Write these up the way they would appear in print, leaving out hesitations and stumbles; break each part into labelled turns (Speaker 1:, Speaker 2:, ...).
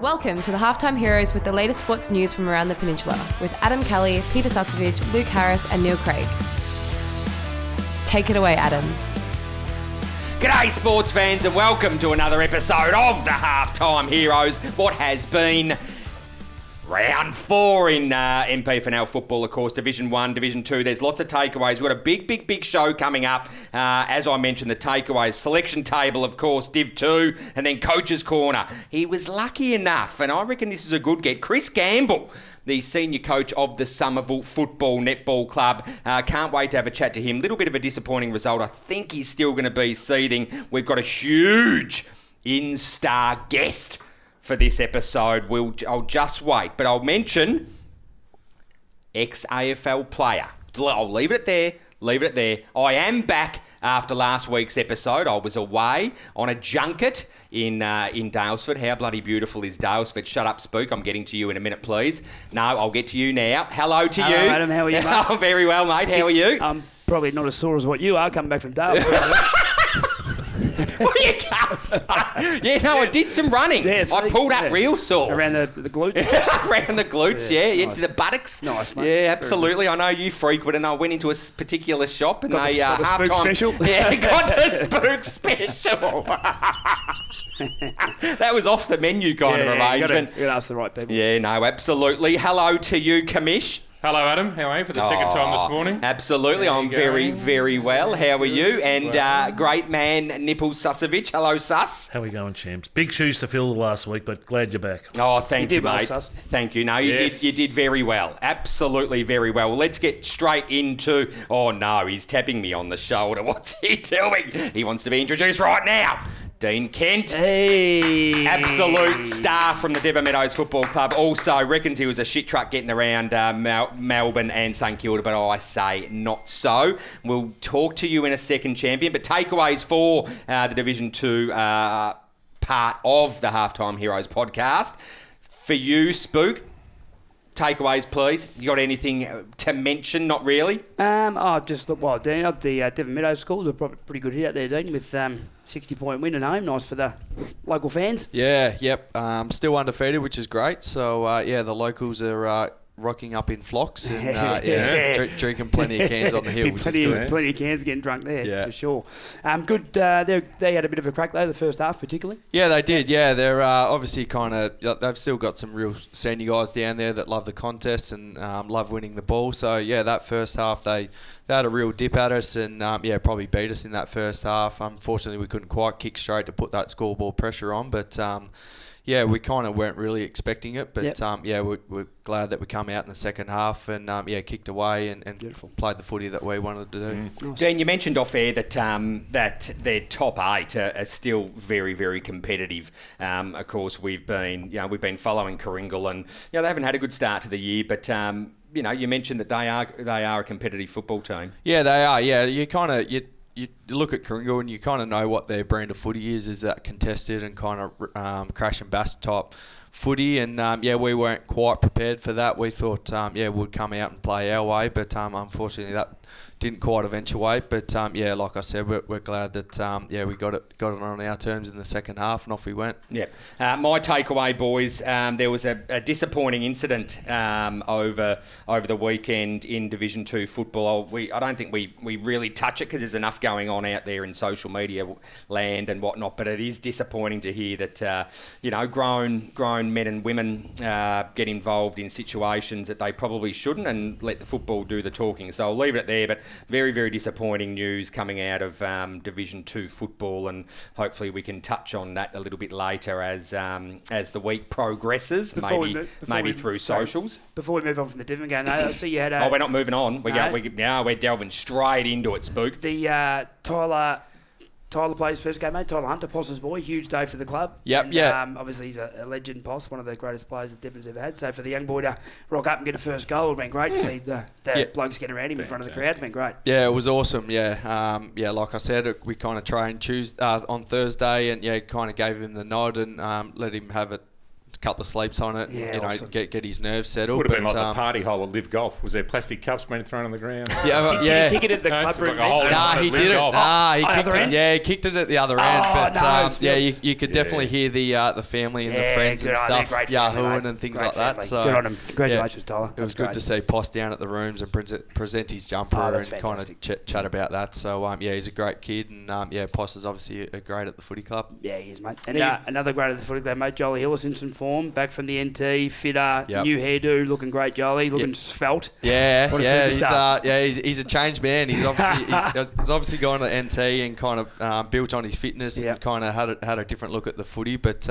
Speaker 1: Welcome to the HalfTime Heroes with the latest sports news from around the peninsula with Adam Kelly, Peter Sasovich, Luke Harris and Neil Craig. Take it away, Adam.
Speaker 2: G'day sports fans and welcome to another episode of the HalfTime Heroes. What has been round 4 in MPFNL football, of course, Division 1, Division 2. There's lots of takeaways. We've got a big show coming up. As I mentioned, the takeaways, selection table, of course, Div 2, and then Coach's Corner. He was lucky enough, and I reckon this is a good get. Chris Gamble, the senior coach of the Somerville Football Netball Club. Can't wait to have a chat to him. Little bit of a disappointing result. I think he's still going to be seething. We've got a huge in-star guest for this episode. I'll just wait, but I'll mention ex-AFL player. I'll leave it at there. I am back after last week's episode. I was away on a junket in Dalesford. How bloody beautiful is Dalesford? Shut up, Spook. I'm getting to you in a minute, please. No, I'll get to you now. Hello to you.
Speaker 3: Hello, Adam. How are you, mate?
Speaker 2: I'm very well, mate. How are you?
Speaker 3: I'm probably not as sore as what you are coming back from Dalesford.
Speaker 2: What you can't say. Yeah, no, I did some running.
Speaker 3: Yeah,
Speaker 2: I pulled up real sore.
Speaker 3: Around the glutes?
Speaker 2: Around the glutes, yeah.
Speaker 3: Nice.
Speaker 2: To the buttocks.
Speaker 3: Nice, mate.
Speaker 2: Yeah, absolutely. I know you frequent, and I went into a particular shop and
Speaker 3: got
Speaker 2: they
Speaker 3: the spook
Speaker 2: halftime
Speaker 3: special.
Speaker 2: Yeah, got the spook special. That was off the menu kind of arrangement.
Speaker 3: You got to ask the right people.
Speaker 2: Yeah, no, absolutely. Hello to you, Kamish.
Speaker 4: Hello, Adam. How are you for the second time this morning?
Speaker 2: Absolutely. I'm very well. How are you? And great man, Nipple Susovich. Hello, Sus.
Speaker 5: How are we going, champs? Big shoes to fill last week, but glad you're back.
Speaker 2: Oh, thank you,
Speaker 3: well,
Speaker 2: mate.
Speaker 3: Sus.
Speaker 2: Thank you. No, you did very well. Absolutely very well. Well, let's get straight into... Oh, no, he's tapping me on the shoulder. What's he doing? He wants to be introduced right now. Dean Kent.
Speaker 3: Hey.
Speaker 2: Absolute star from the Devon Meadows Football Club. Also reckons he was a shit truck getting around Melbourne and St Kilda, but I say not so. We'll talk to you in a second, champion. But takeaways for the Division 2 part of the HalfTime Heroes podcast. For you, Spook, takeaways, please. You got anything to mention? Not really.
Speaker 3: Dean, the Devon Meadows schools are probably pretty good hit out there, Dean, with 60-point win at home. Nice for the local fans.
Speaker 6: Yeah, yep. Still undefeated, which is great. So, the locals are rocking up in flocks and drinking plenty of cans on the hill, which is good.
Speaker 3: Plenty of cans getting drunk there, for sure.
Speaker 6: Good.
Speaker 3: They had a bit of a crack, though, the first half particularly.
Speaker 6: Yeah, they did. Yeah, they're obviously they've still got some real senior guys down there that love the contest and love winning the ball. So, that first half they had a real dip at us and, probably beat us in that first half. Unfortunately, we couldn't quite kick straight to put that scoreboard pressure on, but... we kind of weren't really expecting it, but we're glad that we come out in the second half and kicked away and played the footy that we wanted to do.
Speaker 2: Nice. Dean, you mentioned off air that that their top 8 are still very competitive. Of course, we've been following Coringal and they haven't had a good start to the year, but. You mentioned that they are a competitive football team. Yeah, they are. Yeah, you look at Coringal and you kind of know what their brand of footy is that contested and kind of crash and bash type footy. And, we weren't quite prepared for that. We thought, we'd come out and play our way. But, unfortunately, that didn't quite eventuate. But, like I said, we're glad that, we got it on our terms in the second half and off we went. Yeah. My takeaway, boys, there was a disappointing incident over the weekend in Division 2 football. I don't think we really touch it because there's enough going on out there in social media land and whatnot. But it is disappointing to hear that, grown men and women get involved in situations that they probably shouldn't and let the football do the talking. So I'll leave it there. But very, very disappointing news coming out of Division 2 football, and hopefully we can touch on that a little bit later as the week progresses, maybe through socials.
Speaker 3: Before we move on from the Devon game, I see you had
Speaker 2: we're not moving on. We're delving straight into it, Spook.
Speaker 3: The Tyler played his first game, mate. Tyler Hunter, Poss's boy. Huge day for the club.
Speaker 6: Yep,
Speaker 3: obviously, he's a legend, Poss, one of the greatest players that Devon's ever had. So for the young boy to rock up and get a first goal would have been great to see the blokes get around him in front of the crowd. It's been great.
Speaker 6: Yeah, it was awesome. Like I said, we kind of trained on Thursday and kind of gave him the nod and let him have it a couple of sleeps on it.
Speaker 3: Yeah,
Speaker 6: You know,
Speaker 3: awesome.
Speaker 6: get his nerves settled.
Speaker 4: Would have been
Speaker 6: but,
Speaker 4: like the party hole at Live Golf. Was there plastic cups being thrown on the ground?
Speaker 6: Yeah,
Speaker 3: Did he kick it at the
Speaker 4: No,
Speaker 3: club
Speaker 4: it's
Speaker 3: room?
Speaker 4: like a hole in
Speaker 6: Nah,
Speaker 4: it.
Speaker 6: he
Speaker 4: Live
Speaker 6: did it.
Speaker 4: Golf.
Speaker 6: Nah, he
Speaker 3: Oh,
Speaker 6: kicked
Speaker 3: other
Speaker 6: it.
Speaker 3: end?
Speaker 6: Yeah, he kicked it at the other end. But
Speaker 3: no,
Speaker 6: yeah, you could definitely hear the family and the
Speaker 3: Yeah,
Speaker 6: friends
Speaker 3: good
Speaker 6: and
Speaker 3: on them,
Speaker 6: stuff
Speaker 3: great family,
Speaker 6: yahooing
Speaker 3: mate.
Speaker 6: and things
Speaker 3: Great
Speaker 6: like that.
Speaker 3: family.
Speaker 6: So
Speaker 3: Good on him. Congratulations, Tyler.
Speaker 6: It was
Speaker 3: That's
Speaker 6: good to
Speaker 3: great.
Speaker 6: see Poss down at the rooms and present his jumper
Speaker 3: Oh,
Speaker 6: and
Speaker 3: that's
Speaker 6: kind of
Speaker 3: fantastic.
Speaker 6: chat about that. So yeah, he's a great kid, and yeah, Poss is obviously a great at the footy club.
Speaker 3: Yeah, he is, mate. And another great at the footy club, mate. Jolie Hillis in some form, back from the NT, fitter,
Speaker 6: Yep.
Speaker 3: new hairdo, looking great, Jolie, looking
Speaker 6: Yep.
Speaker 3: svelte.
Speaker 6: Yeah,
Speaker 3: What a
Speaker 6: yeah,
Speaker 3: superstar.
Speaker 6: he's a changed man. He's obviously he's obviously gone to NT and kind of built on his fitness
Speaker 3: Yep.
Speaker 6: and kind of had a different look at the footy. But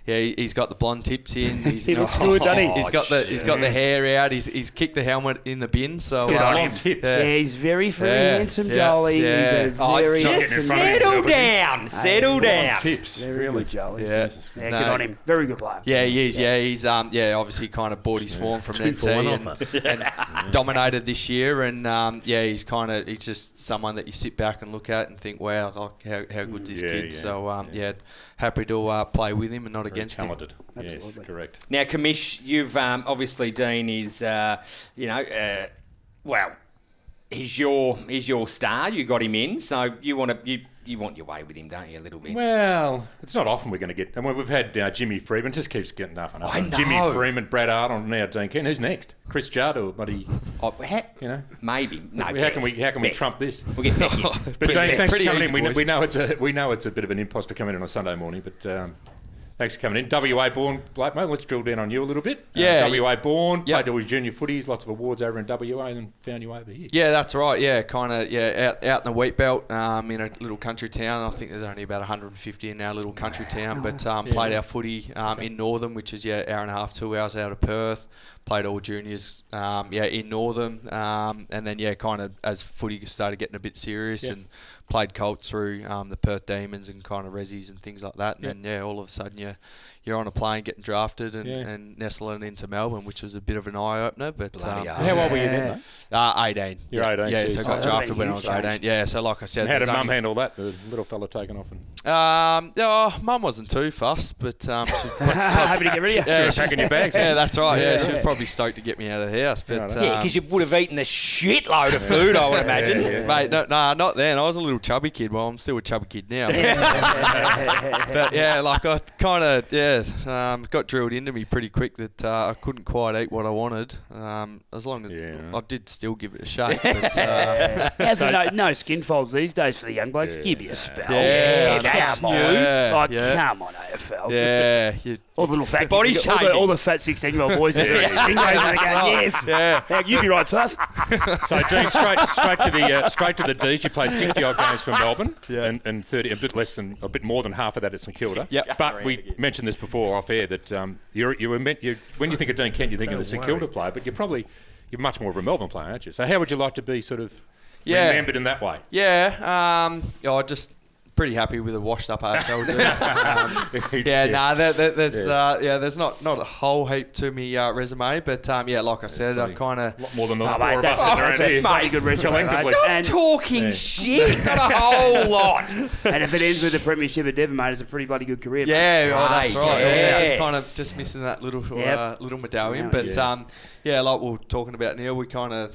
Speaker 6: yeah, he's got the blonde tips in. He's,
Speaker 3: He looks good, doesn't he?
Speaker 6: He's got the hair out. He's kicked the helmet in the bin. So
Speaker 3: Good on him.
Speaker 4: Long tips.
Speaker 3: Yeah, he's very
Speaker 6: Yeah.
Speaker 3: handsome,
Speaker 6: Yeah.
Speaker 3: Jolie.
Speaker 6: Yeah.
Speaker 3: He's a very
Speaker 2: just
Speaker 3: handsome
Speaker 2: settle
Speaker 3: man.
Speaker 2: down. Settle down.
Speaker 4: Tips.
Speaker 3: Very
Speaker 4: Really?
Speaker 3: good, Jolie.
Speaker 6: Yeah.
Speaker 3: Yeah,
Speaker 6: No.
Speaker 3: good on him. Very good player.
Speaker 6: Yeah, he is. Yeah, he's obviously kind of bought his form from
Speaker 5: 2
Speaker 6: NT
Speaker 5: for 1
Speaker 6: and,
Speaker 5: offer.
Speaker 6: and dominated this year. And yeah, he's just someone that you sit back and look at and think, wow, like how good's this
Speaker 4: Yeah,
Speaker 6: kid?
Speaker 4: yeah,
Speaker 6: So yeah, happy to play with him and not
Speaker 4: Very
Speaker 6: against him.
Speaker 4: talented. Yes,
Speaker 3: Absolutely.
Speaker 4: correct.
Speaker 2: Now, Commish, you've obviously Dean is, well, he's your star. You got him in, so you want your way with him, don't you? A little bit.
Speaker 4: Well, it's not often we're going to get. I mean, we've had Jimmy Freeman, just keeps getting up and up.
Speaker 2: I know.
Speaker 4: Jimmy Freeman, Brad Arnold, now Dean Keane. Who's next? Chris Judd or bloody? You know,
Speaker 2: Maybe. No.
Speaker 4: how can we
Speaker 2: Beck.
Speaker 4: trump this?
Speaker 2: We'll get Beck in.
Speaker 4: But Dean, thanks for
Speaker 6: pretty
Speaker 4: coming
Speaker 6: easy,
Speaker 4: in.
Speaker 6: boys.
Speaker 4: We know it's a bit of an imposter coming in on a Sunday morning, but. Thanks for coming in. WA born, Blake, mate. Let's drill down on you a little bit.
Speaker 6: Yeah.
Speaker 4: WA born,
Speaker 6: Yep.
Speaker 4: played all his junior footies, lots of awards over in WA, and then found you over here.
Speaker 6: Yeah, that's right. Yeah, kind of. Yeah, out in the wheat belt, in a little country town. I think there's only about 150 in our little country town. But played our footy in Northern, which is hour and a half, 2 hours out of Perth. Played all juniors, in Northern, and then kind of as footy started getting a bit serious, and played Colts through the Perth Demons and kind of Rezzies and things like that. And then all of a sudden you're on a plane getting drafted and nestling into Melbourne, which was a bit of an eye opener. But
Speaker 2: Bloody hell.
Speaker 4: How old were you then, mate?
Speaker 6: 18.
Speaker 4: You're 18,
Speaker 6: Yeah,
Speaker 4: geez.
Speaker 6: so I
Speaker 3: Oh,
Speaker 6: got
Speaker 3: that'd
Speaker 6: drafted
Speaker 3: be
Speaker 6: when I
Speaker 3: huge
Speaker 6: was
Speaker 3: change.
Speaker 6: 18. Yeah, so like I said,
Speaker 4: And how did
Speaker 6: there's
Speaker 4: Mum
Speaker 6: only-
Speaker 4: handle that? The little fella taking off and
Speaker 6: Mum wasn't too fussed, but she
Speaker 3: Happy to get rid of you.
Speaker 4: she was packing your bags.
Speaker 6: yeah, that's right. Yeah, she was probably stoked to get me out of the house. But
Speaker 2: Yeah, because you would have eaten a shitload of food, I would imagine.
Speaker 6: mate, no, not then. I was a little chubby kid. Well, I'm still a chubby kid now. But yeah, like I kind of got drilled into me pretty quick that I couldn't quite eat what I wanted. As long as I did still give it a shake. But,
Speaker 3: How's no skin folds these days for the young blokes? Give you a spell.
Speaker 6: Yeah,
Speaker 3: that's
Speaker 6: come
Speaker 3: new.
Speaker 6: on. Yeah,
Speaker 3: Like,
Speaker 6: yeah.
Speaker 3: come on, AFL.
Speaker 6: yeah,
Speaker 3: All the little fat
Speaker 2: Body
Speaker 3: kids,
Speaker 2: shaming.
Speaker 3: all the fat 16-year-old boys that are stingrays and they're going, yes.
Speaker 6: yeah.
Speaker 3: Yeah, you'd be right, sus.
Speaker 4: So, Dean, straight to the D's. You played 60 odd games for Melbourne, and 30, a bit more than half of that at St Kilda.
Speaker 6: Yep.
Speaker 4: But we mentioned this before off air that when you think of Dean Kent, you think of the St Kilda player, but you're much more of a Melbourne player, aren't you? So, how would you like to be sort of remembered in that way?
Speaker 6: Yeah, I'm just pretty happy with a washed-up AFL dude. There's not a whole heap to me resume, but like I said, I kind of...
Speaker 4: A lot more than the
Speaker 3: Oh,
Speaker 4: four
Speaker 3: mate,
Speaker 4: of
Speaker 3: that's
Speaker 4: us sitting around
Speaker 3: a
Speaker 4: here.
Speaker 3: bloody good resume, mate.
Speaker 4: Collectively.
Speaker 2: Stop
Speaker 3: And,
Speaker 2: talking shit. Not a whole lot.
Speaker 3: and if it ends with the premiership at Devon, mate, it's a pretty bloody good career. mate.
Speaker 6: Yeah, that's
Speaker 2: Right,
Speaker 6: right. Yeah,
Speaker 2: yes.
Speaker 6: just kind of just missing that little
Speaker 3: Yep.
Speaker 6: little medallion.
Speaker 3: Yeah.
Speaker 6: But like we were talking about, Neil, we kind of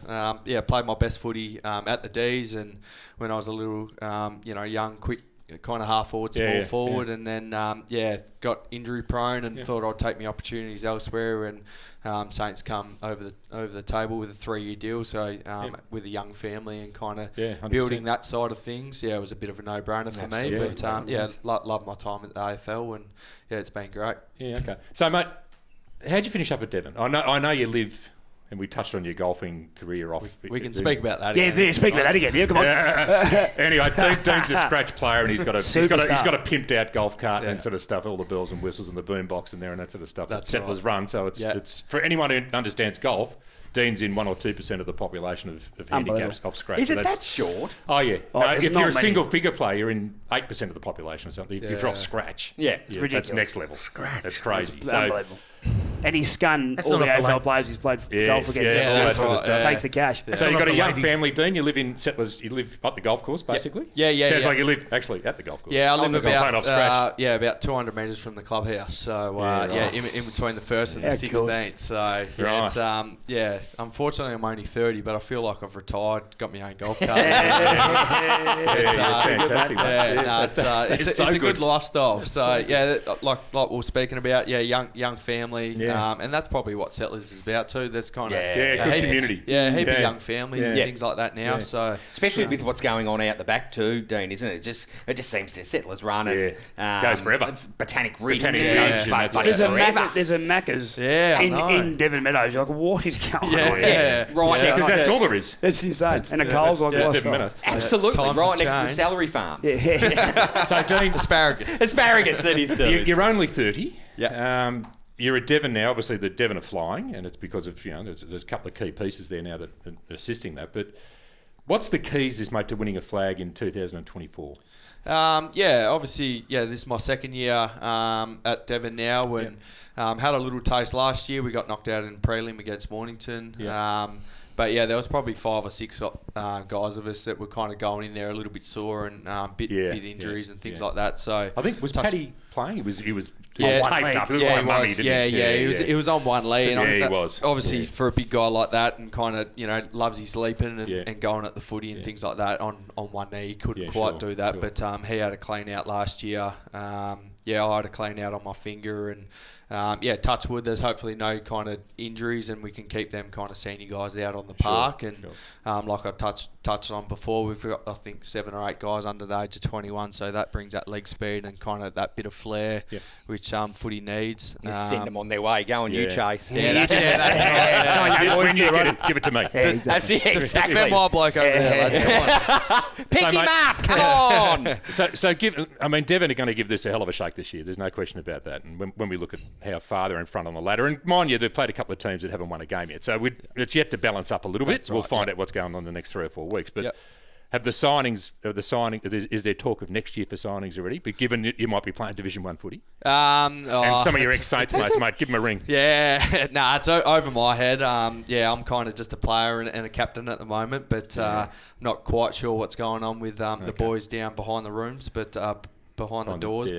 Speaker 6: played my best footy at the D's, and when I was a little young, quick, kind of half forward, small forward, and then got injury prone and thought I'd take my opportunities elsewhere, and Saints come over the table with a 3-year deal, so with a young family and kind of
Speaker 4: 100%.
Speaker 6: building that side of things, it was a bit of a no-brainer for me. But love my time at the AFL, and it's been great.
Speaker 4: Yeah, okay. So, mate, how'd you finish up at Devon? I know you live, and we touched on your golfing career off.
Speaker 6: We can speak about that
Speaker 3: Yeah,
Speaker 6: again.
Speaker 3: speak about that again. Yeah, come on.
Speaker 4: Anyway, Dean's a scratch player, and he's got a
Speaker 3: Superstar.
Speaker 4: pimped out golf cart and sort of stuff, all the bells and whistles and the boom box in there and that sort of stuff.
Speaker 6: That's
Speaker 4: It's Settlers
Speaker 6: right.
Speaker 4: Run, so it's for anyone who understands golf. Dean's in 1 or 2% of the population of handicaps off scratch.
Speaker 2: Is
Speaker 4: So
Speaker 2: it
Speaker 4: that's-
Speaker 2: that short?
Speaker 4: Oh yeah.
Speaker 3: Oh,
Speaker 4: No,
Speaker 3: there's
Speaker 4: if
Speaker 3: not
Speaker 4: you're a
Speaker 3: many.
Speaker 4: single figure player, you're in 8% of the population or something. If you're
Speaker 6: Yeah.
Speaker 4: off scratch,
Speaker 2: Yeah.
Speaker 4: that's
Speaker 3: ridiculous.
Speaker 4: next level. That's crazy.
Speaker 3: It's
Speaker 4: So
Speaker 3: unbelievable. And he's scun
Speaker 5: That's
Speaker 3: all the
Speaker 5: not off the
Speaker 3: AFL
Speaker 5: lane.
Speaker 3: players he's played
Speaker 4: Yes,
Speaker 3: golf against.
Speaker 4: yeah, all that sort of stuff.
Speaker 3: Takes the cash.
Speaker 4: So you've got a young
Speaker 5: ladies.
Speaker 4: family, Dean. You live in Settlers. You live at the golf course, basically.
Speaker 6: Yeah.
Speaker 4: Sounds like you live actually at the golf course.
Speaker 6: Yeah, I live
Speaker 4: playing off scratch.
Speaker 6: about 200 metres from the clubhouse. So in between the first and the
Speaker 3: Yeah, cool.
Speaker 6: 16th. So it's unfortunately I'm only 30, but I feel like I've retired. Got my own golf cart.
Speaker 4: Fantastic.
Speaker 6: It's a good lifestyle. So like we were speaking about, young family, and that's probably what Settlers is about too. That's kind of
Speaker 4: good community.
Speaker 6: Yeah, heap of young families and things like that now.
Speaker 2: Yeah.
Speaker 6: So
Speaker 2: especially with what's going on out the back too, Dean, isn't it? It just seems to Settlers run and
Speaker 4: goes forever.
Speaker 2: It's Botanic Ridge.
Speaker 4: Botanic
Speaker 2: Just
Speaker 4: Ridge,
Speaker 2: goes
Speaker 4: and
Speaker 2: like
Speaker 4: that's it.
Speaker 3: There's a Macca's in Devon Meadows. You're like, what is going on?
Speaker 2: Right,
Speaker 4: Because that's all there is.
Speaker 3: That's insane. And a Coles like last
Speaker 4: Devon
Speaker 3: night.
Speaker 4: Meadows.
Speaker 2: absolutely
Speaker 6: Time
Speaker 2: right
Speaker 6: to
Speaker 2: next to the
Speaker 6: change.
Speaker 2: celery farm.
Speaker 4: So Dean,
Speaker 2: Asparagus that he's doing.
Speaker 4: you're only 30.
Speaker 6: Yeah.
Speaker 4: You're at Devon now. Obviously, the Devon are flying, and it's because of there's a couple of key pieces there now that are assisting that. But what's the keys, mate, to winning a flag in 2024?
Speaker 6: Obviously, this is my second year at Devon now. And had a little taste last year. We got knocked out in prelim against Mornington.
Speaker 4: Yeah.
Speaker 6: But there was probably 5 or 6 guys of us that were kind of going in there a little bit sore and bit injuries and things like that. So
Speaker 4: I think was Paddy playing? He was
Speaker 6: Yeah.
Speaker 4: taped up. It was
Speaker 6: Yeah,
Speaker 4: like a
Speaker 6: he
Speaker 4: mummy,
Speaker 6: was.
Speaker 4: didn't he?
Speaker 6: He was on one leg. And
Speaker 4: he was.
Speaker 6: Obviously, for a big guy like that, and kind of loves his leaping and,
Speaker 4: Yeah.
Speaker 6: and going at the footy and things like that on one knee, he couldn't quite do that.
Speaker 4: Sure.
Speaker 6: But he had a clean out last year. I had a clean out on my finger, and touch wood. There's hopefully no kind of injuries, and we can keep them kind of senior guys out on the park. And like I touched on before, we've got I think 7 or 8 guys under the age of 21, so that brings that leg speed and kind of that bit of flair, which footy needs.
Speaker 2: You send them on their way. Go on, you Chase.
Speaker 6: That's right.
Speaker 4: When you get it, give it to me.
Speaker 2: That's it, exactly.
Speaker 6: Defend my bloke over there. Let's
Speaker 2: Pick
Speaker 4: So,
Speaker 2: him
Speaker 4: mate-
Speaker 2: up. Come on.
Speaker 4: So Devon are going to give this a hell of a shake this year. There's no question about that. And when we look at how far they're in front on the ladder, and mind you, they've played a couple of teams that haven't won a game yet, so it's yet to balance up a little bit. We'll find out what's going on in the next 3 or 4 weeks. But have the signings is there talk of next year for signings already? But given you might be playing Division 1 footy, and some of your ex-Saints mates, mate, give them a ring.
Speaker 6: Yeah, it's over my head. I'm kind of just a player and a captain at the moment, but not quite sure what's going on with the boys down behind the rooms, but behind the doors.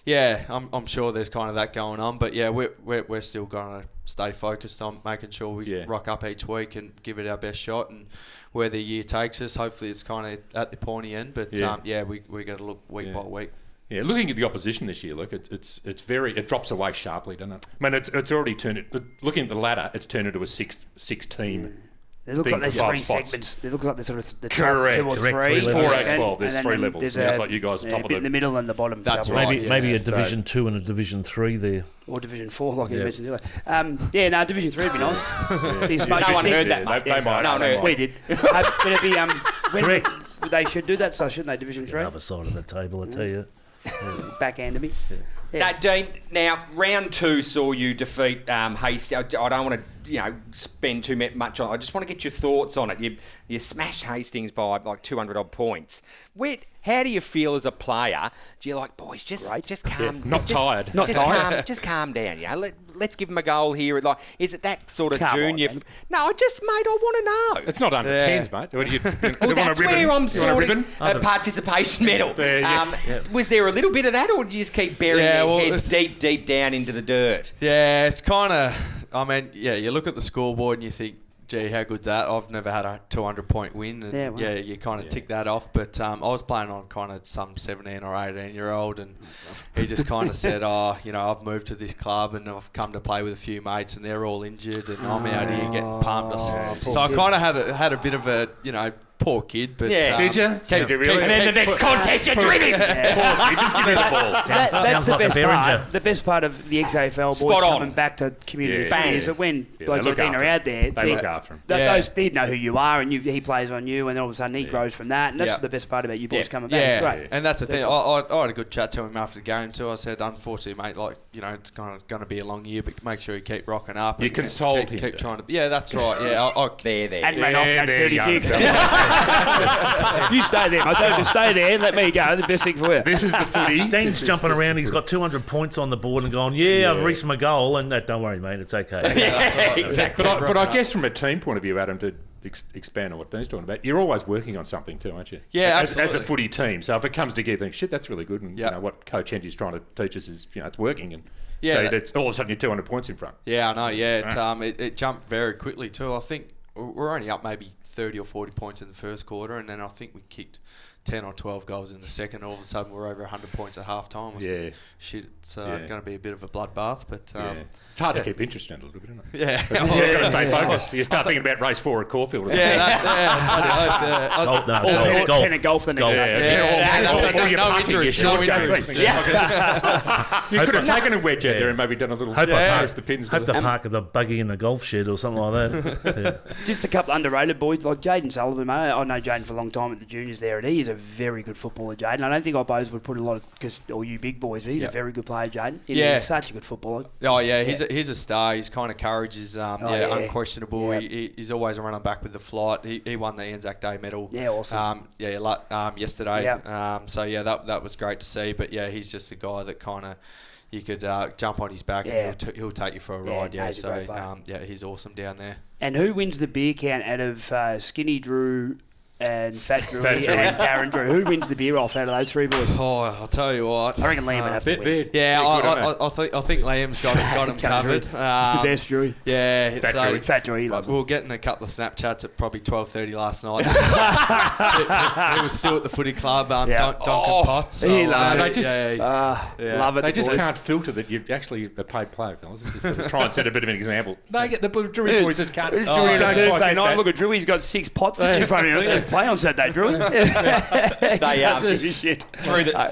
Speaker 6: I'm sure there's kind of that going on. But we're still going to stay focused on making sure we rock up each week and give it our best shot. And where the year takes us, hopefully it's kind of at the pointy end. But we got to look week by week.
Speaker 4: Yeah, looking at the opposition this year, look, it drops away sharply, doesn't it? I mean, it's already turned. Looking at the ladder, it's turned into a six team.
Speaker 3: It looks like there's 3
Speaker 4: spots.
Speaker 3: segments. It looks like there's sort of the top
Speaker 4: Correct.
Speaker 3: 2 or 3.
Speaker 5: Correct.
Speaker 4: 4, 8,
Speaker 3: And
Speaker 4: 12. There's
Speaker 3: then
Speaker 4: 3 levels.
Speaker 3: there's
Speaker 4: Sounds like you guys are top
Speaker 3: a
Speaker 4: of
Speaker 3: bit in the middle and the bottom.
Speaker 6: That's
Speaker 3: couple.
Speaker 6: right.
Speaker 5: Maybe a
Speaker 4: So-
Speaker 5: Division 2 and a Division 3 there.
Speaker 3: Or Division 4, like you mentioned earlier. Division 3 would be nice. Be smart.
Speaker 2: No one heard that,
Speaker 4: Yeah,
Speaker 2: mate.
Speaker 4: they might.
Speaker 2: No,
Speaker 4: They
Speaker 3: We
Speaker 4: might.
Speaker 3: did. But it'd be
Speaker 5: Correct.
Speaker 3: they should do that, so shouldn't they? Division 3.
Speaker 5: Other side of the table, I tell you.
Speaker 3: Backhand to me.
Speaker 2: Now, Dean, round 2 saw you defeat Hastings. I don't want to, spend too much on it. I just want to get your thoughts on it. You smashed Hastings by like 200 odd points. How do you feel as a player? Do you like, boys, just calm,
Speaker 4: tired.
Speaker 2: just calm down. Let's give them a goal here. Like, is it that sort of
Speaker 3: Come on,
Speaker 2: junior?
Speaker 3: then.
Speaker 2: No, I want to know.
Speaker 4: It's not under 10s, mate. What do you
Speaker 2: Well,
Speaker 4: want
Speaker 2: that's
Speaker 4: a ribbon?
Speaker 2: where I'm
Speaker 4: You want a ribbon?
Speaker 2: sorting a participation medal. Was there a little bit of that, or did you just keep burying their heads deep down into the dirt?
Speaker 6: Yeah, it's kind of. I mean, you look at the scoreboard and you think, gee, how good's that? I've never had a 200-point win. And you kind of tick that off. But I was playing on kind of some 17 or 18-year-old, and he just kind of said, I've moved to this club and I've come to play with a few mates and they're all injured and I'm out here getting pumped. So I kind of had a bit of a, poor kid. But
Speaker 2: Did you?
Speaker 4: Did you really?
Speaker 2: And then the next contest, you're dribbling.
Speaker 4: Just give me the ball.
Speaker 3: That's
Speaker 5: Sounds
Speaker 3: the
Speaker 5: like a
Speaker 3: best
Speaker 5: Behringer.
Speaker 3: part. The best part of the ex-AFL boys
Speaker 2: Spot on.
Speaker 3: coming back to community
Speaker 4: Yeah.
Speaker 3: footy is that when
Speaker 4: Yeah,
Speaker 3: blokes
Speaker 4: they
Speaker 3: like
Speaker 4: look
Speaker 3: Dean are
Speaker 4: after
Speaker 3: out there,
Speaker 4: They look after him.
Speaker 3: they'd know who you are, and he plays on you, and then all of a sudden he grows from that, and that's the best part about you boys coming back. It's great.
Speaker 6: And that's the thing. I had a good chat to him after the game too. I said, unfortunately, mate, it's going to be a long year, but make sure you keep rocking up.
Speaker 4: You
Speaker 6: and
Speaker 4: consoled him.
Speaker 6: Keep trying to. Yeah, that's right. Yeah,
Speaker 2: There.
Speaker 3: And ran off and had 30
Speaker 4: you go.
Speaker 3: kicks. You stay there. I told you to stay there and let me go. The best thing for you.
Speaker 4: This is the footy.
Speaker 5: Dean's jumping around. He's got 200 points on the board and going, I've reached my goal. And don't worry, mate, it's okay.
Speaker 2: Exactly.
Speaker 4: But I guess from a team point of view, Adam, to expand on what Dean's talking about, you're always working on something too, aren't you?
Speaker 6: Yeah,
Speaker 4: as a
Speaker 6: absolutely.
Speaker 4: footy team. So if it comes together, think, shit, that's really good. And what Coach Henry's trying to teach us is, it's working. And so that's all of a sudden you're 200 points in front.
Speaker 6: Yeah, I know. Yeah, it jumped very quickly too. I think we're only up maybe 30 or 40 points in the first quarter, and then I think we kicked 10 or 12 goals in the second. All of a sudden, we're over 100 points at half time. Shit, it's going to be a bit of a bloodbath. But
Speaker 4: it's hard to keep interest in it a little bit, isn't it?
Speaker 6: Yeah,
Speaker 4: You've got to stay focused. You start thinking about race 4 at Caulfield.
Speaker 3: Golf. Golf the next day.
Speaker 6: No injuries.
Speaker 4: You could have taken a wedge out there and maybe done a little pass the pins.
Speaker 5: Hope they park the buggy in the golf shed or something like that.
Speaker 3: Just a couple underrated boys like Jaden Sullivan, mate. I know Jaden for a long time at the juniors there, and he is a very good footballer, Jaden. I don't think I boys would put a lot of, all you big boys, but he's a very good player, Jaden. He's such a good footballer.
Speaker 6: Oh, yeah, he's a star. His kind of courage is unquestionable.
Speaker 3: Yep.
Speaker 6: He's always running back with the flight. He won the Anzac Day medal.
Speaker 3: Yeah, awesome.
Speaker 6: Yesterday.
Speaker 3: Yep.
Speaker 6: That was great to see. But yeah, he's just a guy that kind of you could jump on his back and he'll take you for a ride. Yeah, so he's awesome down there.
Speaker 3: And who wins the beer count out of Skinny Drew and Fat Drew and Darren Drew? Who wins the beer off out of those three boys?
Speaker 6: Oh, I'll tell you what.
Speaker 3: I reckon Liam would have to win.
Speaker 6: Yeah, I think Liam's got him covered.
Speaker 3: He's the best, Drew.
Speaker 6: Yeah,
Speaker 3: Fat Drew. He loves
Speaker 6: we were getting a couple of Snapchats at probably 12:30 last night. He was still at the footy club, Duncan Potts.
Speaker 3: He loves
Speaker 4: they just
Speaker 3: love it.
Speaker 4: They just can't filter that you're actually a paid player, fellas. Just sort of try and set a bit of an example. They get the Drewy boys just can't.
Speaker 3: Thursday night, look at Drew. He's got 6 pots in front of him. Play on Saturday, Drew.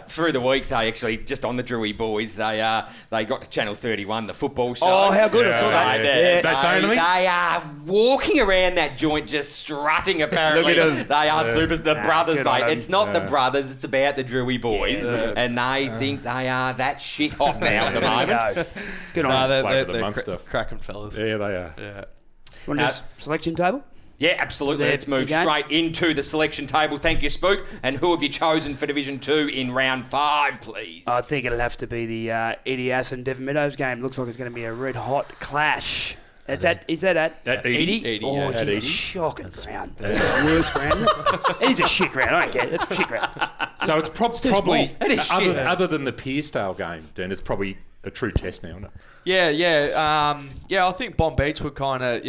Speaker 2: Through the week, they actually, just on the Drewy boys, they got to Channel 31, the football show.
Speaker 3: Oh, how good! I saw that.
Speaker 4: They say anything?
Speaker 2: They are walking around that joint just strutting, apparently. They are the brothers, mate. It's not the brothers, it's about the Drewy boys. And they think they are that shit hot now at the moment.
Speaker 3: Good on them.
Speaker 6: They're cracking fellas.
Speaker 4: Yeah, they are.
Speaker 6: Yeah.
Speaker 3: Want to selection table?
Speaker 2: Yeah, absolutely. Let's move straight into the selection table. Thank you, Spook. And who have you chosen for Division 2 in round 5, please?
Speaker 3: I think it'll have to be the Edias and Devon Meadows game. Looks like it's going to be a red-hot clash. Is that at
Speaker 4: Edie?
Speaker 3: Oh,
Speaker 4: Edie.
Speaker 3: Shocking ground. That's the worst ground. It is a shit ground. I don't care. It's a shit ground.
Speaker 4: So it's probably,
Speaker 2: it is shit.
Speaker 4: other than the Piersdale game, Dan, it's probably a true test now, isn't it?
Speaker 6: Yeah. I think Bomb Beach were kind of,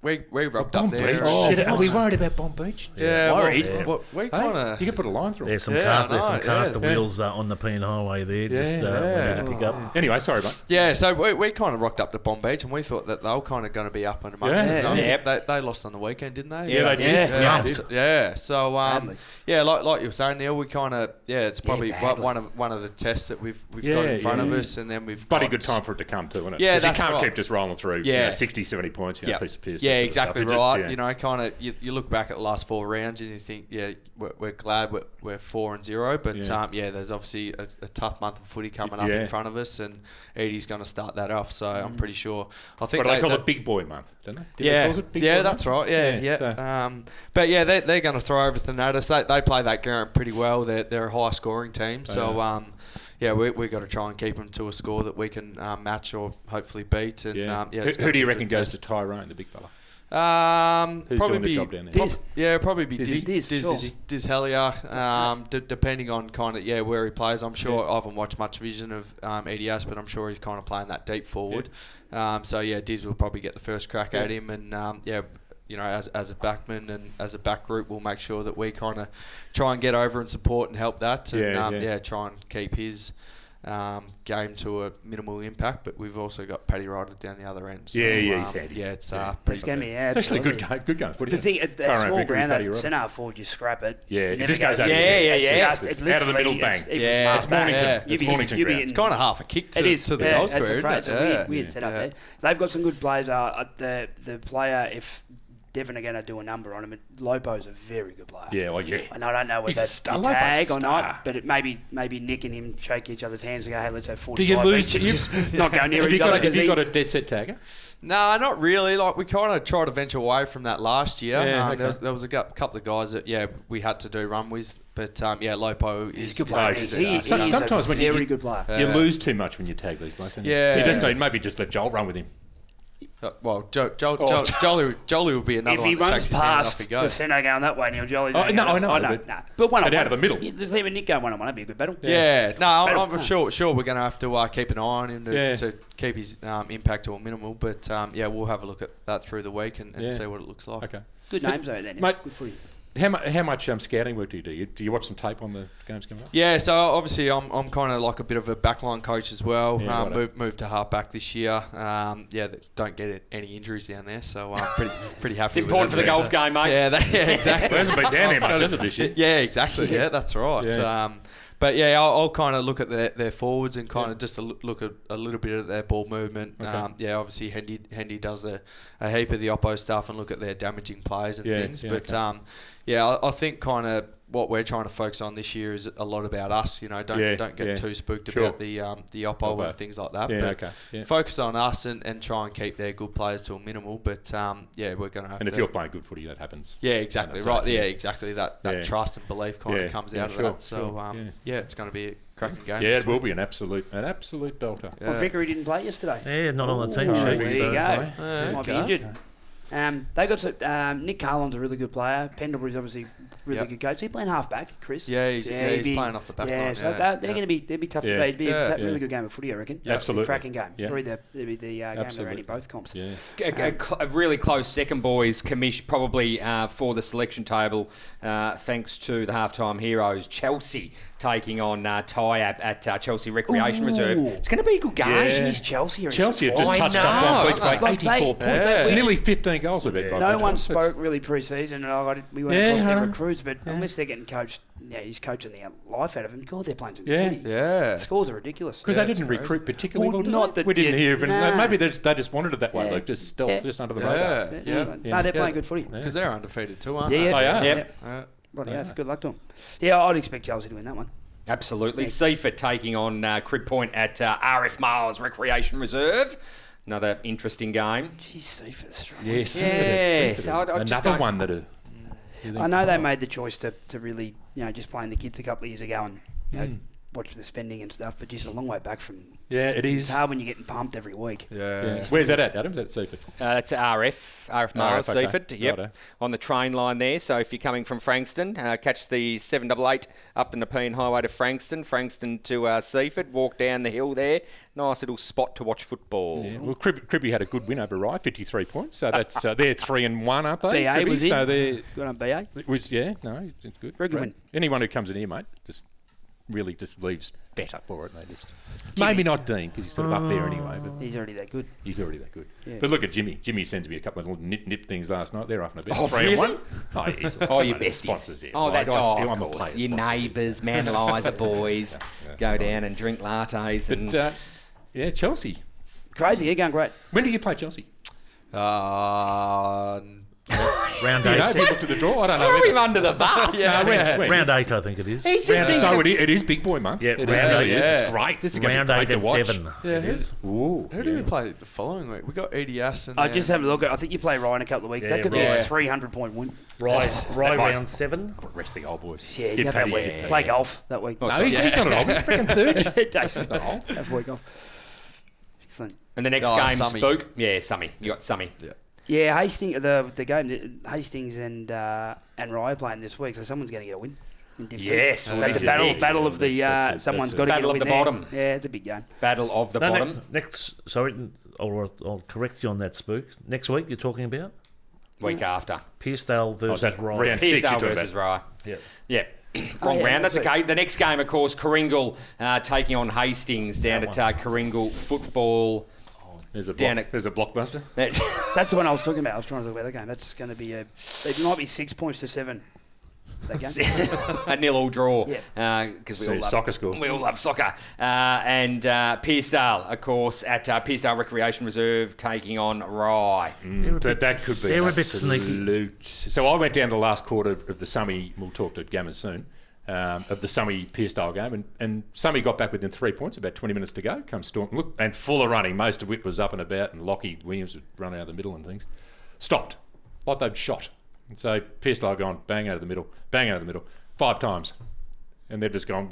Speaker 6: we rocked up there.
Speaker 4: Shit, are we worried about Bomb Beach?
Speaker 6: Yeah,
Speaker 3: worried.
Speaker 6: We kind of.
Speaker 4: You could put a line through it.
Speaker 5: There's some caster wheels on the Peen Highway there. We need to pick up.
Speaker 4: Anyway, sorry, mate.
Speaker 6: Yeah, so we kind of rocked up to Bomb Beach and we thought that they were kind of going to be up and amongst it. I think they lost on the weekend, didn't they?
Speaker 4: Yeah, they did.
Speaker 6: Yeah. So, like you were saying, Neil, we kind of, it's probably one of the tests that we've got in front of us, and then we've
Speaker 4: bloody good time for it to come too, isn't it?
Speaker 6: Yeah,
Speaker 4: that's you can't keep just rolling through 60, 70 points, piece of piss.
Speaker 6: Yeah, exactly right. Kind of, you look back at the last 4 rounds and you think, we're glad we're 4-0, but there's obviously a tough month of footy coming up in front of us, and Edie's going to start that off. So I'm pretty sure. I think
Speaker 4: they call it Big Boy Month, don't they?
Speaker 6: That's right. Yeah. But they're going to throw everything at us. They play that Garrett pretty well. They're a high scoring team, so. We've got to try and keep them to a score that we can match or hopefully beat. And
Speaker 4: who do you reckon goes to Tyrone, the big fella?
Speaker 6: Who's
Speaker 4: doing the job down there?
Speaker 6: Probably be Diz Hellier, depending on kind of where he plays. I'm sure I haven't watched much vision of EDS, but I'm sure he's kind of playing that deep forward. Diz will probably get the first crack at him, and as a backman and as a back group, we'll make sure that we kind of try and get over and support and help that, and try and keep his game to a minimal impact. But we've also got Paddy Ryder down the other end. So,
Speaker 4: he's handy.
Speaker 3: It's going to be
Speaker 4: actually good game.
Speaker 3: The thing, at small ground, that centre forward, you scrap it.
Speaker 4: It just goes out.
Speaker 3: It's
Speaker 4: out of the middle, bang.
Speaker 3: It's
Speaker 4: Mornington. It's Mornington ground.
Speaker 6: It's kind of half a kick to the goal square.
Speaker 3: It's a weird setup there. They've got some good players. The player, if Devon are going to do a number on him. Lopo's a very good player.
Speaker 4: Yeah, well, yeah.
Speaker 3: And I don't know whether
Speaker 4: He's a
Speaker 3: that's
Speaker 4: star.
Speaker 3: a
Speaker 4: Lopo's a
Speaker 3: tag or
Speaker 4: star.
Speaker 3: not, but it maybe Nick and him shake each other's hands and go, hey, let's have 45.
Speaker 4: Do you lose?
Speaker 3: each and just not go near
Speaker 4: Have
Speaker 3: each
Speaker 4: you
Speaker 3: other.
Speaker 4: have you got a dead set tagger?
Speaker 6: No, not really. Like, we kind of tried to venture away from that last year.
Speaker 4: Yeah, okay.
Speaker 6: There was a couple of guys that, we had to do run with. But, Lopo is...
Speaker 3: He's a good player. He's
Speaker 4: Sometimes
Speaker 3: a
Speaker 4: when
Speaker 3: very good player.
Speaker 4: You lose too much when you tag these blokes.
Speaker 6: Yeah.
Speaker 4: You maybe just let Joel run with him.
Speaker 6: Well, Jolly will be another
Speaker 3: If
Speaker 6: one
Speaker 3: he
Speaker 6: that
Speaker 3: runs
Speaker 6: shakes his hand off
Speaker 3: past
Speaker 6: and
Speaker 3: the
Speaker 6: goes.
Speaker 3: centre going that way, Neil Jolly's
Speaker 4: Oh,
Speaker 3: going
Speaker 4: no, I know,
Speaker 3: no.
Speaker 4: but-
Speaker 3: But one
Speaker 4: and out of the middle.
Speaker 3: Just leave a Nick go one-on-one. That'd be a good battle.
Speaker 6: Yeah, no,
Speaker 3: Battle.
Speaker 6: I'm sure we're going to have to keep an eye on him to keep his impact to a minimal. But, we'll have a look at that through the week and see what it looks like.
Speaker 4: Okay.
Speaker 3: Good names though, then.
Speaker 4: Mate,
Speaker 3: Good for you.
Speaker 4: How much scouting work do you do? Do you watch some tape on the games coming up?
Speaker 6: Yeah, so obviously I'm kind of like a bit of a backline coach as well.
Speaker 4: Yeah,
Speaker 6: Moved to halfback this year. Don't get any injuries down there, so I'm pretty happy.
Speaker 2: It's important for the golf game, mate.
Speaker 6: Yeah, exactly.
Speaker 4: It hasn't been down there much, has it, this year?
Speaker 6: Yeah, exactly. Yeah, that's right.
Speaker 4: Yeah.
Speaker 6: But I'll kind of look at their forwards and kind of just look at a little bit at their ball movement.
Speaker 4: Okay.
Speaker 6: Obviously Hendy does a heap of the oppo stuff and look at their damaging plays and things. But I think kind of what we're trying to focus on this year is a lot about us. Don't get too spooked about the oppo and things like that.
Speaker 4: Yeah,
Speaker 6: but
Speaker 4: okay. Yeah.
Speaker 6: focus on us and try and keep their good players to a minimal. But we're going to have.
Speaker 4: And if you're playing good footy, that happens.
Speaker 6: Yeah, exactly.
Speaker 4: That's
Speaker 6: Right.
Speaker 4: it,
Speaker 6: Yeah, exactly. That trust and belief kind of comes out of that. So it's going to be a cracking game.
Speaker 4: Yeah, it will be an absolute belter.
Speaker 6: Yeah.
Speaker 3: Well, Vickery didn't play yesterday.
Speaker 5: Yeah, not on the team
Speaker 3: Ooh,
Speaker 5: sheet.
Speaker 3: there you
Speaker 5: so-
Speaker 3: go. Might be injured. They got Nick Carlin's a really good player. Pendlebury's obviously a really good coach. He's playing half-back, Chris.
Speaker 6: Yeah, he's playing off the back line.
Speaker 3: So they're going to be tough to beat. It'd be a really good game of footy, I reckon.
Speaker 4: Absolutely.
Speaker 3: Cracking game.
Speaker 4: Yeah.
Speaker 3: Probably the game they're in both comps.
Speaker 4: Yeah.
Speaker 2: A really close second, boys. Commish probably for the selection table, thanks to the halftime heroes. Chelsea taking on Tyab at Chelsea Recreation Reserve. It's going to be a good game.
Speaker 3: Jeez, Chelsea are
Speaker 4: Chelsea have
Speaker 3: in
Speaker 4: just
Speaker 3: some
Speaker 4: touched
Speaker 3: form.
Speaker 4: up 1 week by
Speaker 3: Like
Speaker 4: 84 points.
Speaker 6: Yeah.
Speaker 4: Nearly 15 goals they've had.
Speaker 3: No one spoke really pre-season, and we went across their recruits, but
Speaker 4: Yeah.
Speaker 3: unless they're getting coached, he's coaching the life out of them. God, they're playing some
Speaker 4: Yeah.
Speaker 3: good footy.
Speaker 6: Yeah.
Speaker 3: The scores are ridiculous.
Speaker 4: Because they didn't recruit particularly well, did
Speaker 3: not
Speaker 4: they?
Speaker 3: that
Speaker 4: We didn't
Speaker 3: you-
Speaker 4: hear even.
Speaker 3: nah.
Speaker 4: Maybe they just wanted it that way,
Speaker 3: Yeah.
Speaker 4: Luke. Just stealth,
Speaker 3: Yeah.
Speaker 4: just under the
Speaker 6: Yeah.
Speaker 4: radar.
Speaker 3: No, they're playing good footy.
Speaker 6: Because they're undefeated too, aren't
Speaker 3: Yeah,
Speaker 6: they?
Speaker 4: They are.
Speaker 2: Yep.
Speaker 3: Bloody hell, good luck to them. Yeah, I'd expect Chelsea to win that one.
Speaker 2: Absolutely. Seaford taking on Crib Point at RF Miles Recreation Reserve. Another interesting game.
Speaker 3: Jeez, Seaford's strong.
Speaker 4: Yes.
Speaker 2: Yes, I just
Speaker 4: Another
Speaker 2: don't-
Speaker 4: one that.
Speaker 3: I know they made the choice to really, just playing the kids a couple of years ago and watch the spending and stuff, but just a long way back from.
Speaker 4: Yeah, it
Speaker 3: It's
Speaker 4: is.
Speaker 3: hard when you're getting pumped every week.
Speaker 6: Yeah.
Speaker 4: Where's that at, Adam? Is that at Seaford?
Speaker 2: That's RF Miles,
Speaker 4: okay.
Speaker 2: Seaford. Yep,
Speaker 4: Righto.
Speaker 2: on the train line there. So if you're coming from Frankston, catch the 788 up the Nepean Highway to Frankston to Seaford. Walk down the hill there. Nice little spot to watch football.
Speaker 4: Yeah. Well, Cribby had a good win over Rye, 53 points. So that's they're 3-1, aren't they?
Speaker 3: BA
Speaker 4: Cribby?
Speaker 3: was in.
Speaker 4: So they're
Speaker 3: Good on BA.
Speaker 4: it was it's good.
Speaker 3: Very good
Speaker 4: Great.
Speaker 3: win.
Speaker 4: Anyone who comes in here, mate, just really just leaves better for it. They just maybe not Dean because he's sort of up there anyway, but
Speaker 3: He's already that good.
Speaker 4: he's already that good.
Speaker 3: Yeah.
Speaker 4: But look at Jimmy. Jimmy sends me a couple of little nip things last night. They're up and a bit.
Speaker 2: Oh,
Speaker 4: 3-1.
Speaker 2: really?
Speaker 4: Oh, yes.
Speaker 2: Oh, your
Speaker 4: Mate,
Speaker 2: besties.
Speaker 4: sponsors here.
Speaker 2: Oh, that,
Speaker 4: I'm
Speaker 2: of
Speaker 4: a
Speaker 2: course.
Speaker 4: player
Speaker 2: Your
Speaker 4: sponsor.
Speaker 2: neighbours, Man Liza boys, go down and drink lattes. And
Speaker 4: But yeah, Chelsea.
Speaker 3: Crazy, going great.
Speaker 4: When do you play Chelsea?
Speaker 5: Round
Speaker 4: Do you know?
Speaker 5: 8.
Speaker 4: Have you looked at the draw? I don't know.
Speaker 2: throw him under the bus.
Speaker 4: When?
Speaker 5: Round 8, I think it is.
Speaker 2: He's just
Speaker 4: Round,
Speaker 2: thinking
Speaker 4: so it is big boy month.
Speaker 5: Yeah,
Speaker 4: it
Speaker 5: round
Speaker 4: really
Speaker 5: eight,
Speaker 4: is.
Speaker 6: yeah.
Speaker 4: It's great. This is going
Speaker 5: Round
Speaker 4: to be
Speaker 5: 8
Speaker 4: great to
Speaker 5: at
Speaker 4: watch.
Speaker 5: Devon.
Speaker 6: Yeah,
Speaker 5: It is.
Speaker 4: Ooh,
Speaker 6: Who do we play the following week? We got EDS and
Speaker 3: I just have a look. I think you play Ryan in a couple of weeks.
Speaker 5: Yeah,
Speaker 3: That could be a
Speaker 6: right.
Speaker 3: 300-point win.
Speaker 5: Rye
Speaker 4: might-
Speaker 5: round 7.
Speaker 4: Rest the old boys.
Speaker 3: Yeah, you
Speaker 4: Get
Speaker 3: have that
Speaker 4: Paddy,
Speaker 3: week.
Speaker 4: get Paddy.
Speaker 3: Play golf that week.
Speaker 2: Oh,
Speaker 4: No,
Speaker 2: sorry.
Speaker 4: he's not an old. He's freaking 30.
Speaker 3: He's not old. Have a week off. Excellent.
Speaker 2: And the next
Speaker 6: Oh,
Speaker 2: game,
Speaker 6: Summy.
Speaker 2: Spook. Yeah, Summy. You got Summy.
Speaker 3: Yeah, Hastings. The game Hastings and Rye are playing this week, so someone's going to get a win. In Div 2.
Speaker 2: Yes, well,
Speaker 3: That's
Speaker 2: this
Speaker 3: the
Speaker 2: is it.
Speaker 3: battle of the.
Speaker 4: That's it,
Speaker 3: Someone's
Speaker 4: that's
Speaker 3: got
Speaker 4: it.
Speaker 3: to
Speaker 2: Battle
Speaker 3: get
Speaker 2: of
Speaker 3: a
Speaker 2: the
Speaker 3: win
Speaker 2: bottom.
Speaker 3: there. Yeah, it's a big game.
Speaker 2: Battle of the bottom.
Speaker 5: I'll correct you on that, Spook. Next week you're talking about
Speaker 2: Week after.
Speaker 5: Pearcedale versus
Speaker 4: that
Speaker 5: Rye.
Speaker 4: round 6 you're
Speaker 2: Pearcedale
Speaker 4: talking
Speaker 2: versus Rye.
Speaker 5: Yeah.
Speaker 2: Yeah. Wrong
Speaker 3: yeah,
Speaker 2: round. That's
Speaker 3: that's
Speaker 2: okay. The next game, of course, Coringal taking on Hastings down at Coringal football.
Speaker 4: There's a
Speaker 2: Down
Speaker 4: block,
Speaker 2: at-
Speaker 4: there's a blockbuster.
Speaker 3: That's the one I was talking about. I was trying to talk about that game. That's going to be it might be 6 points to 7. that game.
Speaker 2: A 0-0 draw.
Speaker 3: Yeah.
Speaker 2: Because
Speaker 4: See, soccer school.
Speaker 2: We all love soccer. And Pearcedale, of course, at Pearcedale Recreation Reserve taking on Rye.
Speaker 4: That could be
Speaker 5: they're a bit
Speaker 4: absolute. So I went down to the last quarter of the Summy. We'll talk to Gammers soon. Of the Summy Pearcedale game, and Summy got back within 3 points. About 20 minutes to go. Come Storm, look, and full of running. Most of it was up and about, and Lockie Williams would run out of the middle and things. Stopped, like they'd shot. And so Pearcedale gone bang out of the middle, 5 times. And they're just going,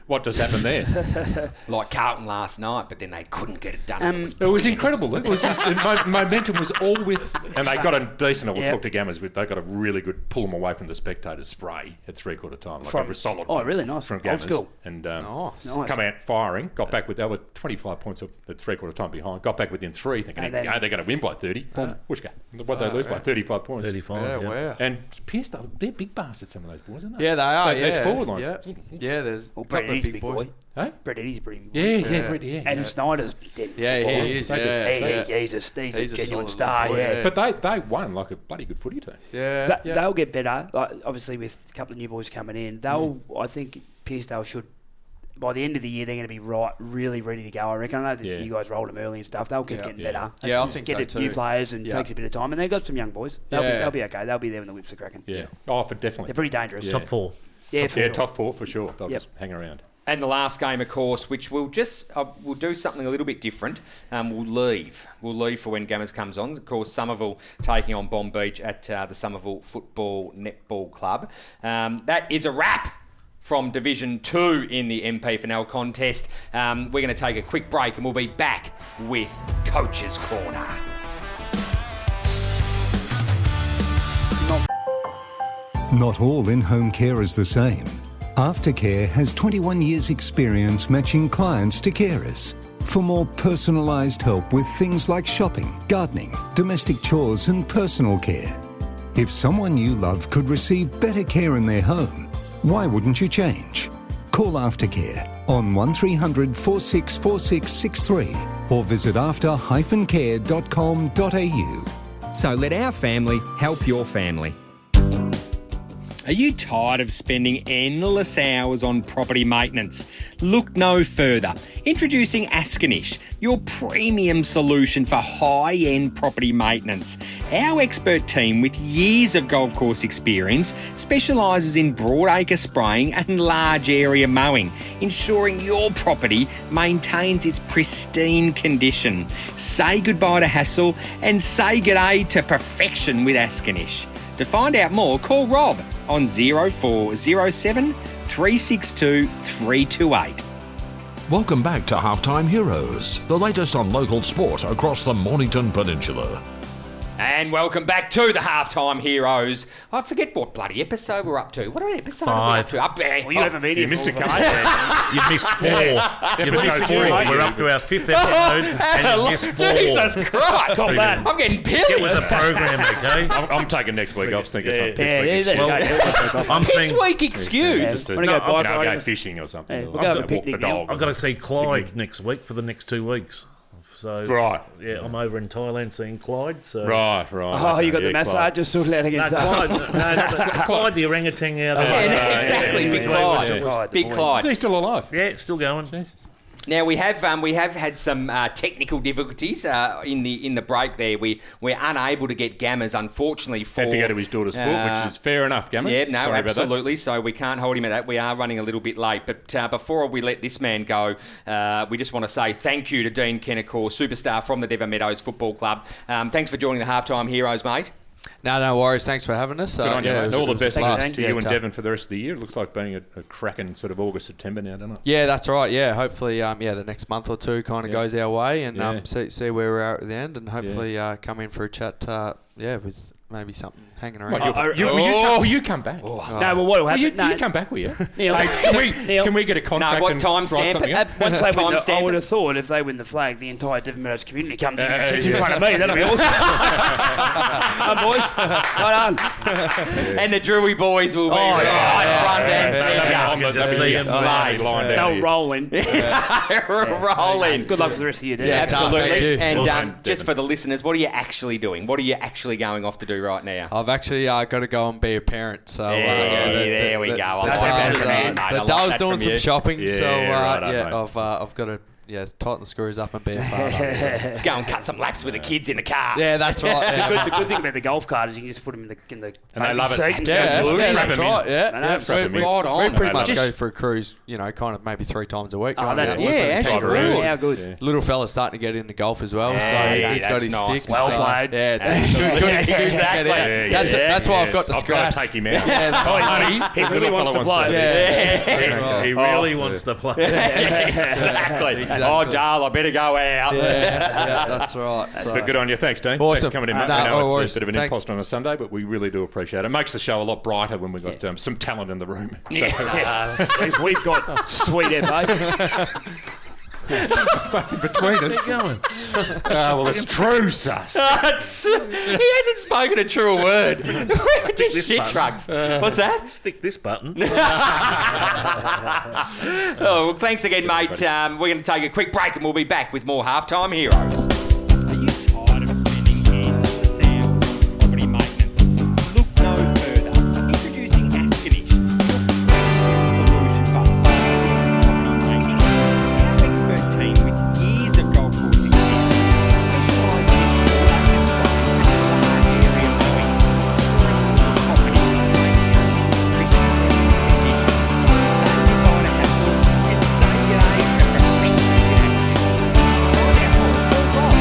Speaker 4: what just happened there?
Speaker 2: Like Carlton last night, but then they couldn't get it done.
Speaker 4: It was incredible. It was just, momentum was all with, and they got a decent. We'll talk to Gammers. They got a really good pull them away from the spectators spray at 3/4 time, like a solid.
Speaker 3: Oh, really nice
Speaker 4: from
Speaker 3: old
Speaker 4: Gammers.
Speaker 3: school.
Speaker 4: And
Speaker 3: Nice.
Speaker 4: come out firing. Got back with they were 25 points at 3/4 time behind. Got back within 3, thinking
Speaker 3: And then-
Speaker 4: they're going to win by 30. Which game? What they lose by 35 points.
Speaker 5: 35.
Speaker 6: Yeah, wow.
Speaker 4: And Pearcedale, they're big bastards. Some of those boys, aren't they?
Speaker 6: Yeah, they are.
Speaker 4: They're forward lines.
Speaker 6: Yeah, there's
Speaker 3: Well,
Speaker 6: a
Speaker 3: Brett
Speaker 6: couple of
Speaker 3: Eddie's
Speaker 6: big
Speaker 3: big
Speaker 6: boys.
Speaker 3: boy.
Speaker 4: Hey?
Speaker 3: Brett Eddie's pretty good.
Speaker 4: Yeah, Brett, yeah.
Speaker 3: And Snyder's dead.
Speaker 6: Yeah, he is.
Speaker 4: They just-
Speaker 3: He's a genuine
Speaker 6: solid
Speaker 3: star.
Speaker 6: boy,
Speaker 3: Yeah.
Speaker 4: But they won like a bloody good footy team.
Speaker 6: Yeah,
Speaker 3: They'll get better. Like, obviously, with a couple of new boys coming in, I think Pearcedale should. By the end of the year, they're going to be really ready to go. I reckon. I know that you guys rolled them early and stuff. They'll keep getting better. They
Speaker 6: Yeah, I
Speaker 3: just
Speaker 6: think
Speaker 3: get
Speaker 6: so
Speaker 3: it
Speaker 6: too.
Speaker 3: new players and takes a bit of time. And they've got some young boys. They'll be okay. They'll be there when the whips are cracking.
Speaker 4: Yeah. Oh, for definitely.
Speaker 3: They're pretty dangerous.
Speaker 4: Yeah.
Speaker 5: Top 4.
Speaker 3: Yeah, for sure.
Speaker 4: top 4 for sure. They'll just hang around.
Speaker 2: And the last game, of course, which we'll just we'll do something a little bit different. We'll leave for when Gammers comes on. Of course, Somerville taking on Bomb Beach at the Somerville Football Netball Club. That is a wrap from Division 2 in the MP Final contest. We're going to take a quick break and we'll be back with Coach's Corner.
Speaker 7: Not all in-home care is the same. Aftercare has 21 years' experience matching clients to carers. For more personalised help with things like shopping, gardening, domestic chores and personal care. If someone you love could receive better care in their home, why wouldn't you change? Call Aftercare on 1300 464663 or visit after-care.com.au.
Speaker 8: So let our family help your family.
Speaker 2: Are you tired of spending endless hours on property maintenance? Look no further. Introducing Askanish, your premium solution for high-end property maintenance. Our expert team with years of golf course experience specialises in broadacre spraying and large area mowing, ensuring your property maintains its pristine condition. Say goodbye to hassle and say g'day to perfection with Askanish. To find out more, call Rob on 0407 362 328.
Speaker 9: Welcome back to Halftime Heroes, the latest on local sport across the Mornington Peninsula.
Speaker 2: And welcome back to the Halftime Heroes. I forget what bloody episode we're up to. What episode are we up to? Up there.
Speaker 3: Well, you haven't been here.
Speaker 4: You missed a
Speaker 3: for
Speaker 4: couple.
Speaker 5: You missed 4. You missed 4. We're up to our 5th episode and you missed 4.
Speaker 2: Jesus Christ.
Speaker 3: Not bad.
Speaker 2: I'm getting
Speaker 5: Get with
Speaker 2: pillaged.
Speaker 5: the program, okay?
Speaker 4: I'm taking next week off. Think of something.
Speaker 3: Yeah,
Speaker 4: This week
Speaker 5: I'm
Speaker 2: This
Speaker 5: saying
Speaker 2: week excuse.
Speaker 3: Wanna go bike
Speaker 4: I'll
Speaker 3: riding?
Speaker 4: go fishing or something.
Speaker 3: Yeah,
Speaker 4: Or
Speaker 3: we'll go have a
Speaker 4: walk the
Speaker 3: picnic now.
Speaker 4: dog.
Speaker 5: I've got to see Clyde next week for the next 2 weeks. So
Speaker 4: Right.
Speaker 5: yeah, I'm over in Thailand seeing Clyde. So
Speaker 4: Right.
Speaker 3: Oh, you got the massage just sorted out
Speaker 5: No,
Speaker 3: against
Speaker 5: Clyde,
Speaker 3: us.
Speaker 5: Clyde the orangutan out
Speaker 2: Yeah,
Speaker 5: there.
Speaker 2: exactly. Big
Speaker 5: yeah.
Speaker 2: Clyde. Big
Speaker 4: Is
Speaker 2: Clyde.
Speaker 4: he still alive?
Speaker 5: Yeah, still going.
Speaker 2: Now we have had some technical difficulties in the break there. We're unable to get Gammers, unfortunately. For
Speaker 4: Had to go to his daughter's sport, which is fair enough, Gammers.
Speaker 2: Yeah, no,
Speaker 4: Sorry about that.
Speaker 2: absolutely. So we can't hold him at that. We are running a little bit late. But before we let this man go, we just want to say thank you to Dean Kennicor, superstar from the Devon Meadows Football Club. Thanks for joining the Halftime Heroes, mate.
Speaker 6: No worries. Thanks for having us.
Speaker 4: Good on you,
Speaker 6: yeah,
Speaker 4: mate.
Speaker 6: it
Speaker 4: All the
Speaker 6: was a
Speaker 4: best
Speaker 6: blast.
Speaker 4: to you and
Speaker 6: Yeah,
Speaker 4: Devon for the rest of the year. It looks like being a cracking sort of August, September now, doesn't it?
Speaker 6: Yeah, that's right. Yeah, hopefully, the next month or two kind of goes our way, and
Speaker 4: Yeah.
Speaker 6: see where we're at the end, and hopefully come in for a chat. With maybe something hanging around.
Speaker 4: Will you come back?
Speaker 3: No, well, what will
Speaker 4: Will you
Speaker 3: happen?
Speaker 4: come back, will you?
Speaker 3: Neil,
Speaker 4: Can we get a contract
Speaker 2: what
Speaker 4: and
Speaker 2: time
Speaker 4: write
Speaker 2: stamp
Speaker 4: something
Speaker 2: it?
Speaker 4: up?
Speaker 3: Once they win, I
Speaker 2: Timestamp
Speaker 3: would
Speaker 2: it.
Speaker 3: have thought if they win the flag, the entire Devon Meadows community comes in and sits in front of me. That'll be awesome. Come on, boys. Well done.
Speaker 2: And the Drewy boys will be front and centre.
Speaker 3: They'll roll in.
Speaker 2: Roll in.
Speaker 3: Good luck for the rest of your day.
Speaker 2: Yeah, absolutely.
Speaker 6: you.
Speaker 2: And
Speaker 5: Awesome.
Speaker 2: just for the listeners, what are you actually doing? What are you actually going off to do right now?
Speaker 6: I've actually got to go and be a parent. So
Speaker 2: there we go. I like
Speaker 3: That's
Speaker 2: that,
Speaker 3: man.
Speaker 2: mate. I
Speaker 6: The
Speaker 2: like
Speaker 6: Dale's
Speaker 2: that
Speaker 6: doing
Speaker 2: from
Speaker 6: some
Speaker 2: you.
Speaker 6: shopping.
Speaker 4: Yeah,
Speaker 6: So
Speaker 4: right on, mate.
Speaker 6: I've got to tighten the screws up and be a father.
Speaker 2: Let's go and cut some laps with the kids in the car.
Speaker 6: Yeah, that's right. Yeah.
Speaker 3: The good thing about the golf cart is you can just put them in the
Speaker 4: And they love it.
Speaker 3: seat and
Speaker 6: Yeah,
Speaker 3: stuff.
Speaker 6: that's right. Yeah,
Speaker 3: I know.
Speaker 2: Spot on.
Speaker 6: we pretty much
Speaker 2: Just-
Speaker 6: go for a cruise, kind of maybe 3 times a week.
Speaker 3: Oh,
Speaker 6: right?
Speaker 3: that's
Speaker 2: Yeah,
Speaker 3: awesome.
Speaker 2: actually,
Speaker 3: Private rooms.
Speaker 2: good.
Speaker 3: How good.
Speaker 6: Little fella's starting to get into golf as well,
Speaker 2: Yeah,
Speaker 6: so he's got
Speaker 2: that's
Speaker 6: his
Speaker 2: nice.
Speaker 6: sticks.
Speaker 3: Well
Speaker 6: so,
Speaker 3: played.
Speaker 6: Yeah, it's a good excuse
Speaker 2: Exactly.
Speaker 6: to get out. That's why I've got the
Speaker 4: I've got
Speaker 6: scratch.
Speaker 4: to take him out.
Speaker 6: Yeah, that's right.
Speaker 3: He really wants to play.
Speaker 6: Yeah.
Speaker 5: He really wants to play.
Speaker 2: Exactly. Oh, Dale, I better go out.
Speaker 6: Yeah, that's right. So.
Speaker 4: But good on you. Thanks, Dean.
Speaker 6: Awesome.
Speaker 4: Thanks for coming in, mate.
Speaker 6: No,
Speaker 4: I know
Speaker 6: no
Speaker 4: it's a bit of an
Speaker 6: worries.
Speaker 4: impost on a Sunday, but we really do appreciate it. It makes the show a lot brighter when we've got some talent in the room. So,
Speaker 3: We've got sweet FA.
Speaker 4: between us. Well, it's true, sus.
Speaker 2: He hasn't spoken a true word. Just
Speaker 5: this
Speaker 2: shit
Speaker 5: button.
Speaker 2: trucks. What's that?
Speaker 5: Stick this button.
Speaker 2: Well, thanks again, mate. We're going to take a quick break and we'll be back with more Halftime Heroes.
Speaker 10: Are you tired of spending endless hours on property maintenance? Look no further. Introducing Askanish, your solution for home property maintenance. Our expert team with years of golf course experience specialises in focus work and large area mowing, ensuring your property maintains pristine condition. Save your buying a hassle and save your age to prevent Askanish. Find out more or Rob on 07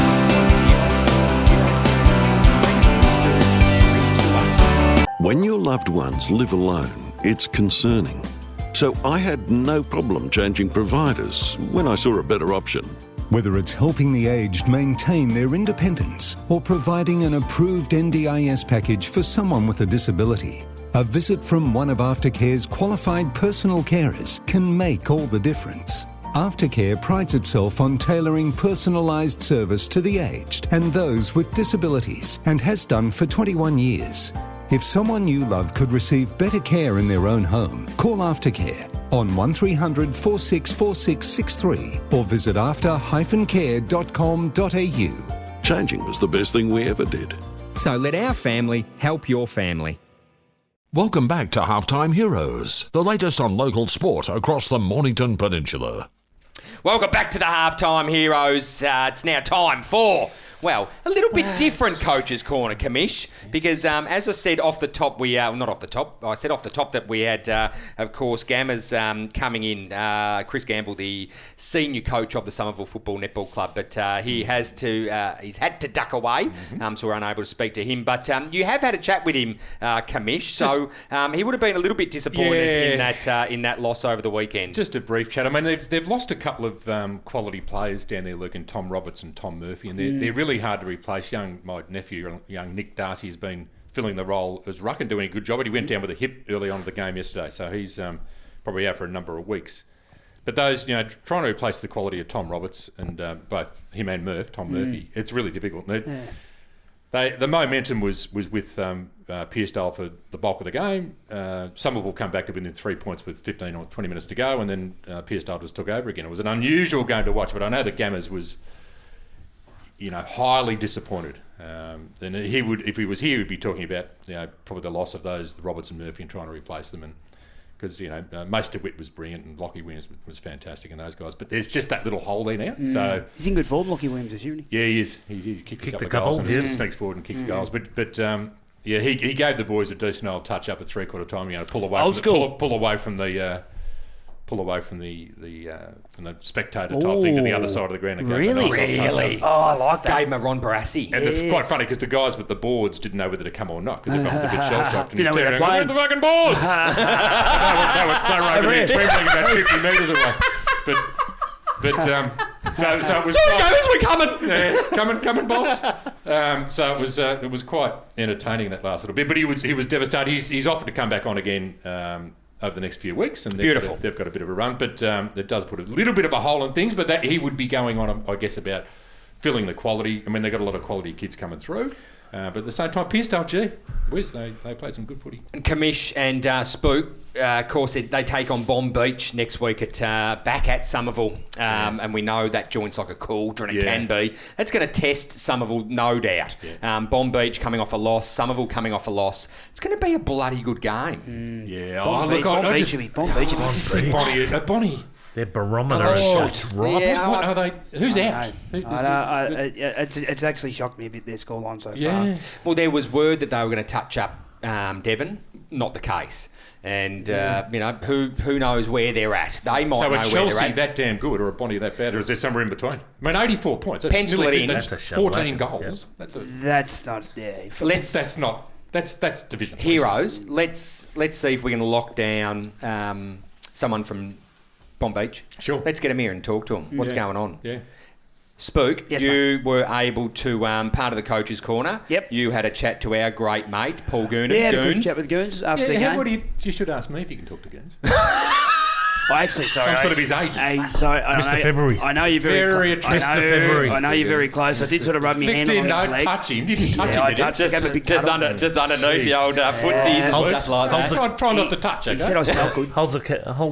Speaker 10: 362 321.
Speaker 11: When your loved ones live alone, it's concerning. So I had no problem changing providers when I saw a better option.
Speaker 7: Whether it's helping the aged maintain their independence or providing an approved NDIS package for someone with a disability, a visit from one of Aftercare's qualified personal carers can make all the difference. Aftercare prides itself on tailoring personalised service to the aged and those with disabilities and has done for 21 years. If someone you love could receive better care in their own home, call Aftercare on 1300 464663 or visit after-care.com.au.
Speaker 11: Changing was the best thing we ever did.
Speaker 8: So let our family help your family.
Speaker 9: Welcome back to Halftime Heroes, the latest on local sport across the Mornington Peninsula.
Speaker 2: Welcome back to the Halftime Heroes. It's now time for, well, a little bit different Coach's Corner, Kamish, because as I said off the top, not off the top, I said off the top that we had, of course, Gammas coming in, Chris Gamble, the senior coach of the Somerville Football Netball Club, but he's had to duck away, so we're unable to speak to him. But you have had a chat with him, Kamish, so he would have been a little bit disappointed in that loss over the weekend.
Speaker 4: Just a brief chat. I mean, they've lost a couple of quality players down there, Luke, and Tom Roberts and Tom Murphy, and they're really hard to replace. My nephew, young Nick Darcy, has been filling the role as ruck and doing a good job. But he went down with a hip early on in the game yesterday, so he's probably out for a number of weeks. But those, trying to replace the quality of Tom Roberts and both him and Tom Murphy, it's really difficult. The momentum was with Pearcedale for the bulk of the game. Somerville come back to within 3 points with 15 or 20 minutes to go, and then Pearcedale just took over again. It was an unusual game to watch, but I know that Gammas was, highly disappointed. And he would, if he was here, he'd be talking about probably the loss of those Roberts and Murphy and trying to replace them. And because Meister Witt was brilliant and Lockie Williams was fantastic, and those guys. But there's just that little hole there now. So
Speaker 3: He's in good form, Lockie Williams, isn't he?
Speaker 4: yeah, he is. He kicked a
Speaker 5: a
Speaker 4: couple
Speaker 5: couple,
Speaker 4: of goals and
Speaker 5: yeah.
Speaker 4: just sneaks forward and kicks goals. But he gave the boys a decent old touch up at 3/4 time. Pull away,
Speaker 3: Old school.
Speaker 4: pull away from the spectator type thing to the other side of the ground. And go for a nice old touch.
Speaker 2: Really?
Speaker 3: Oh, I like that.
Speaker 2: Gave him a Ron Barassi.
Speaker 4: And it's quite funny because the guys with the boards didn't know whether to come or not because they're a bit shell-shocked.
Speaker 3: Didn't know where they're playing.
Speaker 4: The fucking boards! they were over there trembling about 50 metres away. So it was
Speaker 2: we're coming!
Speaker 4: Yeah, coming, boss. So it was quite entertaining that last little bit. But he was devastated. He's offered to come back on again over the next few weeks, and they've got a bit of a run. But it does put a little bit of a hole in things. But that he would be going on, I guess, about filling the quality. I mean, they've got a lot of quality kids coming through. But at the same time, Pearcedale, gee, whiz, they played some good footy.
Speaker 2: Kamish and Spook, of course, they take on Bomb Beach next week back at Somerville, and we know that joint's like a cauldron. It can be. That's going to test Somerville, no doubt.
Speaker 4: Yeah.
Speaker 2: Bomb Beach coming off a loss, Somerville coming off a loss. It's going to be a bloody good game.
Speaker 4: Yeah,
Speaker 3: Bomb Beach would be
Speaker 4: Bonnie.
Speaker 5: Their barometer is dropped.
Speaker 4: What are they? Who's out?
Speaker 3: It's actually shocked me a bit, their scoreline so far.
Speaker 2: Well, there was word that they were going to touch up Devon. Not the case. And, who knows where they're at. They might know where
Speaker 4: Chelsea
Speaker 2: they're at.
Speaker 4: So Chelsea that damn good or a Bonnie that bad, or is there somewhere in between? I mean, 84 points. That's
Speaker 2: Pencil it in.
Speaker 4: That's 14 goals.
Speaker 3: Yeah.
Speaker 4: That's
Speaker 3: not... Yeah.
Speaker 4: That's Division 3.
Speaker 2: Heroes, let's see if we can lock down someone from Bomb Beach.
Speaker 4: Sure.
Speaker 2: Let's get him here and talk to him. What's going on?
Speaker 4: Yeah.
Speaker 2: Spook,
Speaker 3: yes,
Speaker 2: you were able to, part of the coach's corner.
Speaker 3: Yep.
Speaker 2: You had a chat to our great mate, Paul Goonan.
Speaker 3: Yeah, had a good chat with Goons after the game.
Speaker 4: You should ask me if you can talk to Goons.
Speaker 3: I'm sort
Speaker 4: of his agent.
Speaker 5: Mr. February.
Speaker 3: I know you're very close.
Speaker 5: Mr. February.
Speaker 3: I know you're very close. I did sort of rub my hand on his leg.
Speaker 4: Didn't touch him.
Speaker 3: I touched him.
Speaker 2: Just underneath the old footsies and stuff like that.
Speaker 4: Try not to touch it.
Speaker 3: He said I smell good.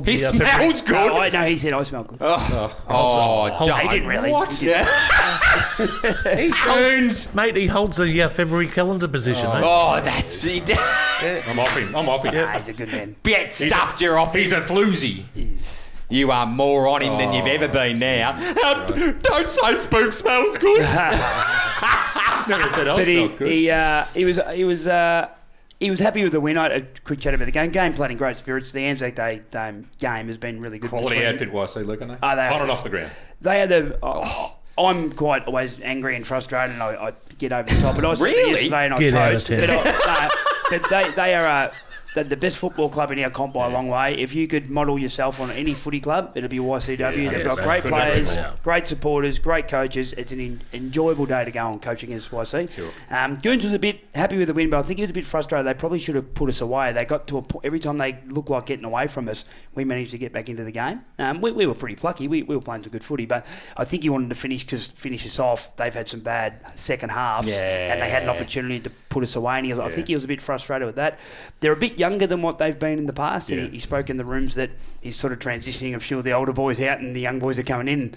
Speaker 2: He smells good.
Speaker 3: No, he said I smell good.
Speaker 2: He
Speaker 3: didn't really.
Speaker 2: What?
Speaker 5: He holds, mate, he holds the February calendar position.
Speaker 2: That's...
Speaker 4: I'm off him.
Speaker 3: Nah, he's a good man.
Speaker 2: Get stuffed, you're off.
Speaker 4: He's a floozy.
Speaker 2: You are more on him than you've ever been now. Don't say Spook smells good.
Speaker 4: Never said I smell
Speaker 3: good. He was happy with the win. I had a quick chat about the game. Game played in great spirits. The Anzac Day game has been really good.
Speaker 4: Quality outfit YC, Luke, aren't they?
Speaker 3: On
Speaker 4: and off the ground.
Speaker 3: They had I'm quite always angry and frustrated, and I get over the top. But I was yesterday and I coached. But they are the best football club in our comp by a long way. If you could model yourself on any footy club, it'll be YCW. They've got great players, great supporters, great coaches. It's an enjoyable day to go on coaching against YC. Sure. Goons was a bit happy with the win, but I think he was a bit frustrated. They probably should have put us away. They got to a point, every time they looked like getting away from us, we managed to get back into the game. We were pretty plucky. We were playing some good footy, but I think he wanted to finish us off. They've had some bad second halves, and they had an opportunity to put us away, and I think he was a bit frustrated with that. They're a bit younger than what they've been in the past, and he spoke in the rooms that he's sort of transitioning a few of the older boys out and the young boys are coming in.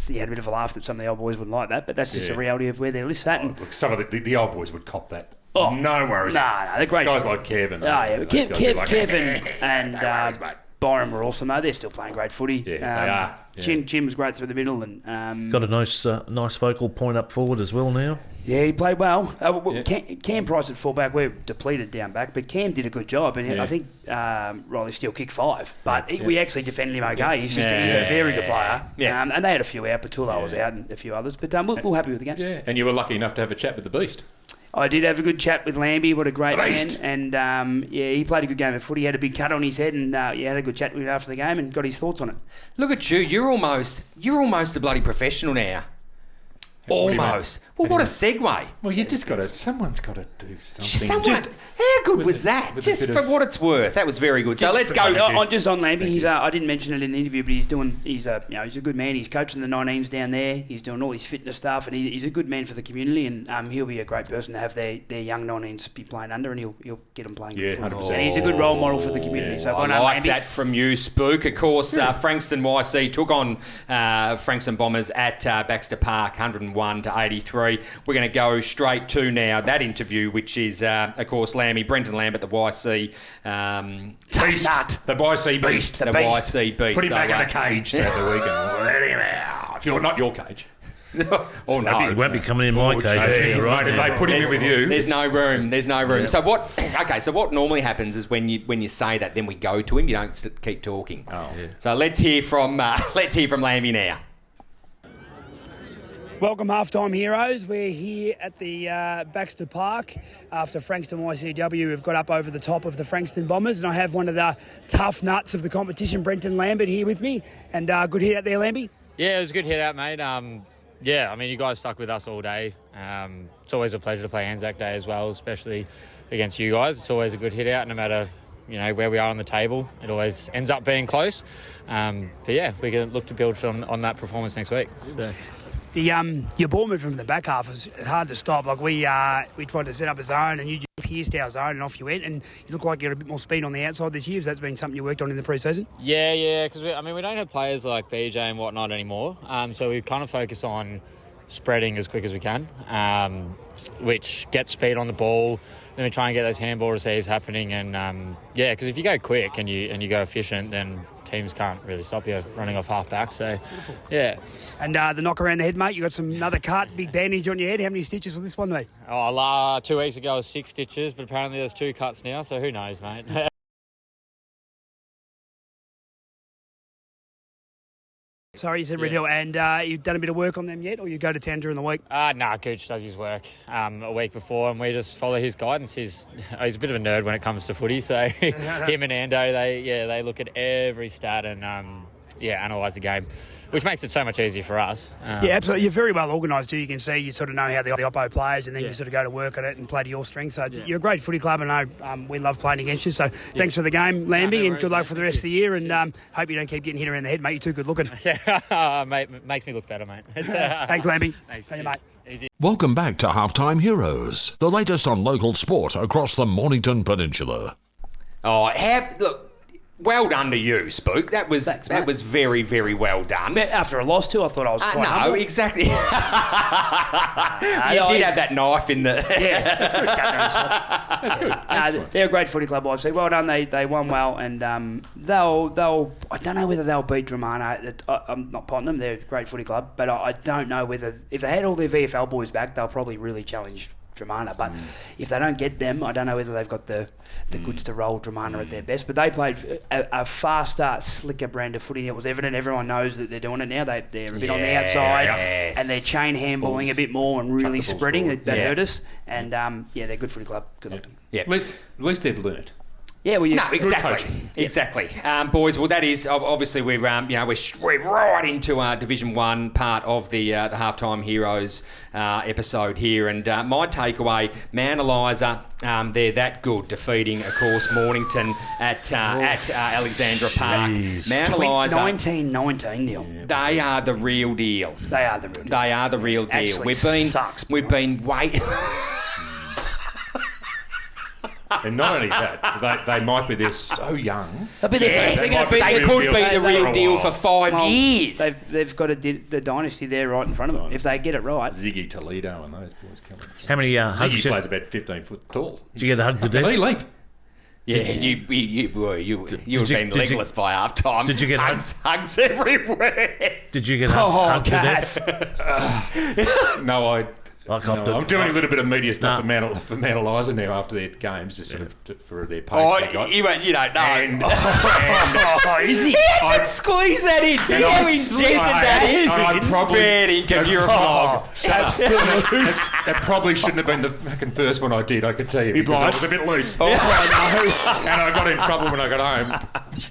Speaker 3: He had a bit of a laugh that some of the old boys wouldn't like that, but that's just the reality of where their list's at.
Speaker 4: Look, some of the old boys would cop that. No worries.
Speaker 3: No, they're great.
Speaker 4: Guys like Kevin.
Speaker 3: Kevin and Byron were awesome, though. They're still playing great footy.
Speaker 4: Yeah, they are.
Speaker 3: Jim was great through the middle. And
Speaker 5: got a nice focal point up forward as well now.
Speaker 3: Yeah, he played well. Cam Price at fullback, we're depleted down back, but Cam did a good job, and I think Riley Steele kicked 5. But we actually defended him okay. He's a very good player. Yeah. And they had a few out. Patullo was out and a few others. But we're happy with the game.
Speaker 4: Yeah, and you were lucky enough to have a chat with the Beast.
Speaker 3: I did have a good chat with Lambie. What a great man. And he played a good game of footy. He had a big cut on his head, and had a good chat with him after the game and got his thoughts on it.
Speaker 2: Look at you. You're almost a bloody professional now. Almost. Well, what a segue.
Speaker 4: Well, you just got to... Someone's got to do something.
Speaker 2: How good was that? Just for what it's worth. That was very good. So let's go.
Speaker 3: Just on Lambie, I didn't mention it in the interview, but he's a good man. He's coaching the 19s down there. He's doing all his fitness stuff, and he's a good man for the community, and he'll be a great person to have their young 19s be playing under, and he'll get them playing good football. 100%. And he's a good role model for the community. So
Speaker 2: I like that from you, Spook. Of course, Frankston YC took on Frankston Bombers at Baxter Park, 101-83. We're going to go straight to now that interview, which is, of course, Brenton Lambert, the YC
Speaker 4: Beast. The YC Beast.
Speaker 2: The YC Beast.
Speaker 4: Put him back in the cage at the weekend. Let him out. You're not your cage.
Speaker 2: Oh no,
Speaker 5: he won't be coming in my cage.
Speaker 4: Right. If they put him in with you,
Speaker 2: there's no room. Yeah. So what? Okay. So what normally happens is when you say that, then we go to him. You don't keep talking.
Speaker 4: Oh. Yeah.
Speaker 2: So let's hear from Lambie now.
Speaker 12: Welcome, Halftime Heroes. We're here at the Baxter Park after Frankston YCW have got up over the top of the Frankston Bombers, and I have one of the tough nuts of the competition, Brenton Lambert, here with me. And good hit out there, Lambie.
Speaker 13: Yeah, it was a good hit out, mate. You guys stuck with us all day. It's always a pleasure to play Anzac Day as well, especially against you guys. It's always a good hit out, no matter where we are on the table. It always ends up being close. We can look to build on that performance next week. So.
Speaker 12: Your ball movement from the back half is hard to stop. Like we tried to set up a zone and you just pierced our zone and off you went, and you look like you got a bit more speed on the outside this year. Has that been something you worked on in the pre-season?
Speaker 13: Yeah, because we don't have players like BJ and whatnot anymore, so we kind of focus on spreading as quick as we can, which gets speed on the ball. Then we try and get those handball receives happening, and because if you go quick and you go efficient, then teams can't really stop you running off half-back. So, yeah.
Speaker 12: And the knock around the head, mate, you got another cut, big bandage on your head. How many stitches was this one, mate?
Speaker 13: 2 weeks ago was 6 stitches, but apparently there's 2 cuts now, so who knows, mate.
Speaker 12: Sorry, you said Red Hill, and you've done a bit of work on them yet, or you go to town during the week?
Speaker 13: Cooch does his work a week before, and we just follow his guidance. He's a bit of a nerd when it comes to footy, so him and Ando, they look at every stat and analyse the game, which makes it so much easier for us.
Speaker 12: Absolutely. You're very well organised too. You can see you sort of know how the oppo plays, and then you sort of go to work on it and play to your strengths. So you're a great footy club, and I know we love playing against you. So thanks for the game, Lambie, and good luck for the rest of the year. And hope you don't keep getting hit around the head, mate. You're too good looking.
Speaker 13: Mate, makes me look better, mate.
Speaker 12: Thanks, Lambie.
Speaker 13: Thanks,
Speaker 12: mate.
Speaker 13: Easy.
Speaker 9: Welcome back to Halftime Heroes, the latest on local sport across the Mornington Peninsula.
Speaker 2: Look. Well done to you, Spook. That was very, very well done.
Speaker 3: After a loss too, I thought I was quite
Speaker 2: no,
Speaker 3: humble.
Speaker 2: Exactly. You did have that knife in the...
Speaker 3: That's good. That's good. They're a great footy club, obviously. Well done. They won well, and they'll... I don't know whether they'll beat Dramana. I'm not potting them. They're a great footy club, but I don't know whether... If they had all their VFL boys back, they'll probably really challenge Dramana, but if they don't get them, I don't know whether they've got the goods to roll Dramana at their best. But they played a faster, slicker brand of footy. It was evident. Everyone knows that they're doing it now. They're a bit on the outside, and they're chain handballing a bit more and really spreading. That hurt us. And they're a good footy club. Good luck.
Speaker 4: Yeah, at least they've learnt.
Speaker 2: Yeah, well, exactly. Boys. Well, that is obviously we're right into Division 1 part of the Halftime Heroes episode here, and my takeaway: Mount Eliza, they're that good, defeating, of course, Mornington at Alexandra Park. Mount Eliza,
Speaker 12: 19-19 nil.
Speaker 2: They are the real deal.
Speaker 12: They are the real deal.
Speaker 2: Actually, we've been waiting.
Speaker 4: And not only that, they might be there so young.
Speaker 2: They could be the real deal for 5 years.
Speaker 3: They've got the dynasty there right in front of them. If they get it right.
Speaker 4: Ziggy Toledo and those boys coming.
Speaker 5: How many hugs?
Speaker 4: Ziggy plays about 15 foot tall.
Speaker 5: Did you get a hug to death?
Speaker 4: He leap.
Speaker 2: Yeah, you would have been legless by half time.
Speaker 5: Did you get
Speaker 2: hugs everywhere?
Speaker 5: Did you get hugged to death?
Speaker 4: No, I'm doing a little bit of media stuff for Mount Eliza now after their games, just sort of for their posts.
Speaker 2: You don't know.
Speaker 4: And
Speaker 2: is he? He had to squeeze that in. See how he injected that in? You're a flog.
Speaker 4: Absolutely. That probably shouldn't have been the fucking first one I did, I could tell you, because I was a bit loose. And I got in trouble when I got home.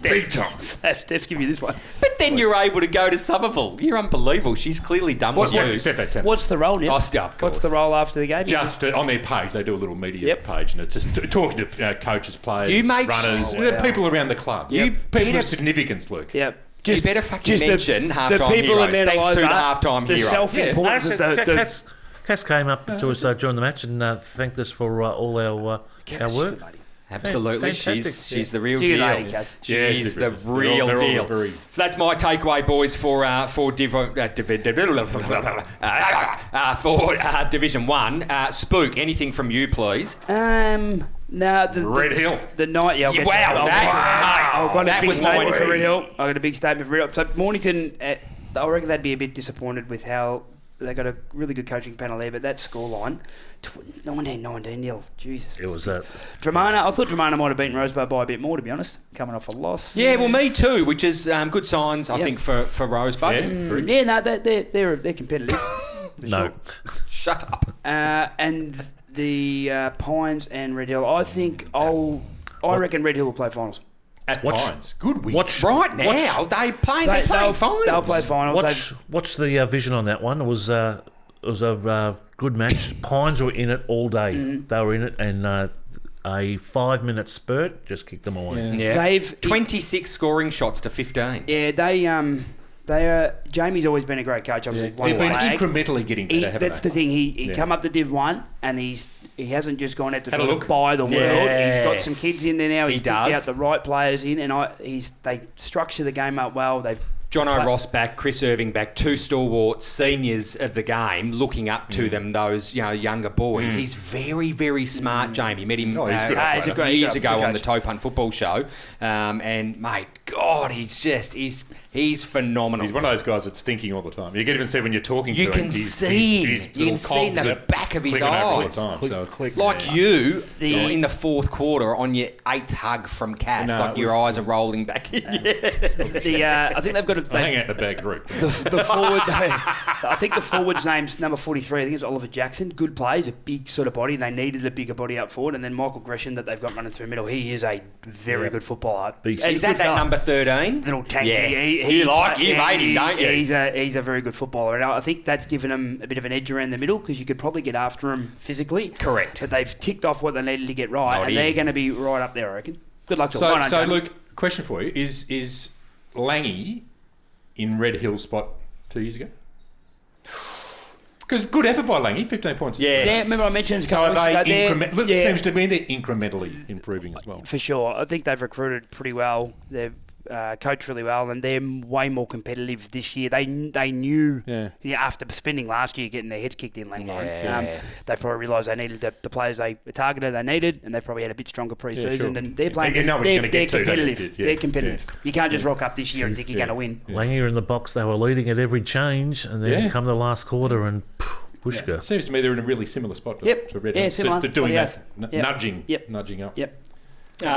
Speaker 4: Big time.
Speaker 3: Steph's give you this one.
Speaker 2: But then you're able to go to Somerville. You're unbelievable. She's clearly done what you do.
Speaker 3: What's the role, Nick?
Speaker 2: Oh, stuff.
Speaker 3: What's the role after the game?
Speaker 4: Just on their page, they do a little media page, and it's just talking to coaches, players, runners, people around the club. People of significance, Luke.
Speaker 3: Yep.
Speaker 2: You better fucking mention Halftime Heroes. Thanks to the Halftime Heroes.
Speaker 3: The self-importance of the...
Speaker 5: Cass came up to us during the match and thanked us for all our work.
Speaker 2: Absolutely, she's the real
Speaker 12: deal.
Speaker 2: She's the real deal. So that's my takeaway, boys, for Division 1. Spook, anything from you, please?
Speaker 4: Red Hill.
Speaker 3: The night. Yeah, I've got a big statement for Red Hill. I've got a big statement for Red Hill. So Mornington, I reckon they'd be a bit disappointed with how. They got a really good coaching panel there, but that scoreline, 19-19 nil. Jesus.
Speaker 5: It was that.
Speaker 3: Dramana, I thought Dramana might have beaten Rosebud by a bit more, to be honest, coming off a loss.
Speaker 2: Yeah, well, me too, which is good signs, I think, for Rosebud.
Speaker 3: They're competitive.
Speaker 5: No.
Speaker 2: Shut up.
Speaker 3: And the Pines and Red Hill, I reckon Red Hill will play finals.
Speaker 4: At Pines. Good win.
Speaker 2: Right now, they're playing finals.
Speaker 3: They'll play finals.
Speaker 5: What's the vision on that one? It was a good match. Pines were in it all day. Mm-hmm. They were in it, and a 5-minute spurt just kicked them away.
Speaker 2: Yeah. They've 26 scoring shots to 15.
Speaker 3: Yeah, Jamie's always been a great coach. Obviously, won
Speaker 4: They've
Speaker 3: the
Speaker 4: been
Speaker 3: flag.
Speaker 4: incrementally getting better, haven't
Speaker 3: That's
Speaker 4: they?
Speaker 3: the thing. He come up to Div 1 and he hasn't just gone out to
Speaker 4: Had a
Speaker 3: sort of
Speaker 4: look.
Speaker 3: buy the world. He's got some
Speaker 2: Yes.
Speaker 3: kids in there now. He's
Speaker 2: He
Speaker 3: picked
Speaker 2: does.
Speaker 3: out the right players in, and they structure the game up well. They've
Speaker 2: John O'Ross back, Chris Irving back, two stalwart seniors of the game, looking up to them, those younger boys. He's very, very smart, Jamie. Met him
Speaker 4: he's good
Speaker 3: he's a great-
Speaker 2: years
Speaker 3: good
Speaker 2: ago on
Speaker 3: coach.
Speaker 2: the Toe Punt Football Show. And, mate, God, he's phenomenal.
Speaker 4: He's one of those guys that's thinking all the time. You can even see when you're talking
Speaker 2: You
Speaker 4: to
Speaker 2: can
Speaker 4: him.
Speaker 2: see him.
Speaker 4: his
Speaker 2: You can
Speaker 4: little
Speaker 2: see in
Speaker 4: cogs
Speaker 2: the
Speaker 4: are
Speaker 2: back of his
Speaker 4: clicking over all the
Speaker 2: eyes.
Speaker 4: time, so it's-
Speaker 2: Like you in the fourth quarter on your 8th hug from Cass,
Speaker 4: No,
Speaker 2: like
Speaker 4: it
Speaker 2: your
Speaker 4: was-
Speaker 2: eyes are rolling back in.
Speaker 3: I think they've got
Speaker 4: I hang out in a bad group.
Speaker 3: the forward. I think the forward's name's number 43. I think it's Oliver Jackson. Good plays, a big sort of body. And they needed a bigger body up forward. And then Michael Gresham that they've got running through the middle. He is a very good footballer.
Speaker 2: Is
Speaker 3: He's a
Speaker 2: that
Speaker 3: good fella.
Speaker 2: number 13?
Speaker 3: Little tanky.
Speaker 2: Yes. You rate him, don't you?
Speaker 3: He's a very good footballer, and I think that's given him a bit of an edge around the middle because you could probably get after him physically.
Speaker 2: Correct.
Speaker 3: But they've ticked off what they needed to get right, and they're going to be right up there, I reckon. Good luck to them.
Speaker 4: So Luke, question for you: Is Langy in Red Hill spot 2 years ago? Because good effort by Langy, 15 points.
Speaker 2: Yes.
Speaker 3: Yeah, remember I mentioned a
Speaker 4: So
Speaker 3: couple
Speaker 4: are
Speaker 3: weeks
Speaker 4: they
Speaker 3: ago there.
Speaker 4: it seems to me they're incrementally improving as well.
Speaker 3: For sure. I think they've recruited pretty well. They've coached really well, and they're way more competitive this year. They knew after spending last year getting their heads kicked in lane one, they probably realised they needed the players they targeted they needed, and they probably had a bit stronger pre-season.
Speaker 4: Sure.
Speaker 3: And they're playing.
Speaker 4: You know what you're gonna
Speaker 3: they're
Speaker 4: get to, don't you?
Speaker 3: competitive.
Speaker 4: Yeah.
Speaker 3: They're competitive. You can't just rock up this year and think you're going to win.
Speaker 5: Langer in the box, they were leading at every change, and then come the last quarter and Pushka.
Speaker 4: Seems to me they're in a really similar spot to Red
Speaker 3: Yeah,
Speaker 4: Hill,
Speaker 3: similar.
Speaker 4: to doing
Speaker 3: Bloody
Speaker 4: that,
Speaker 3: oath.
Speaker 4: nudging up.
Speaker 3: Yep.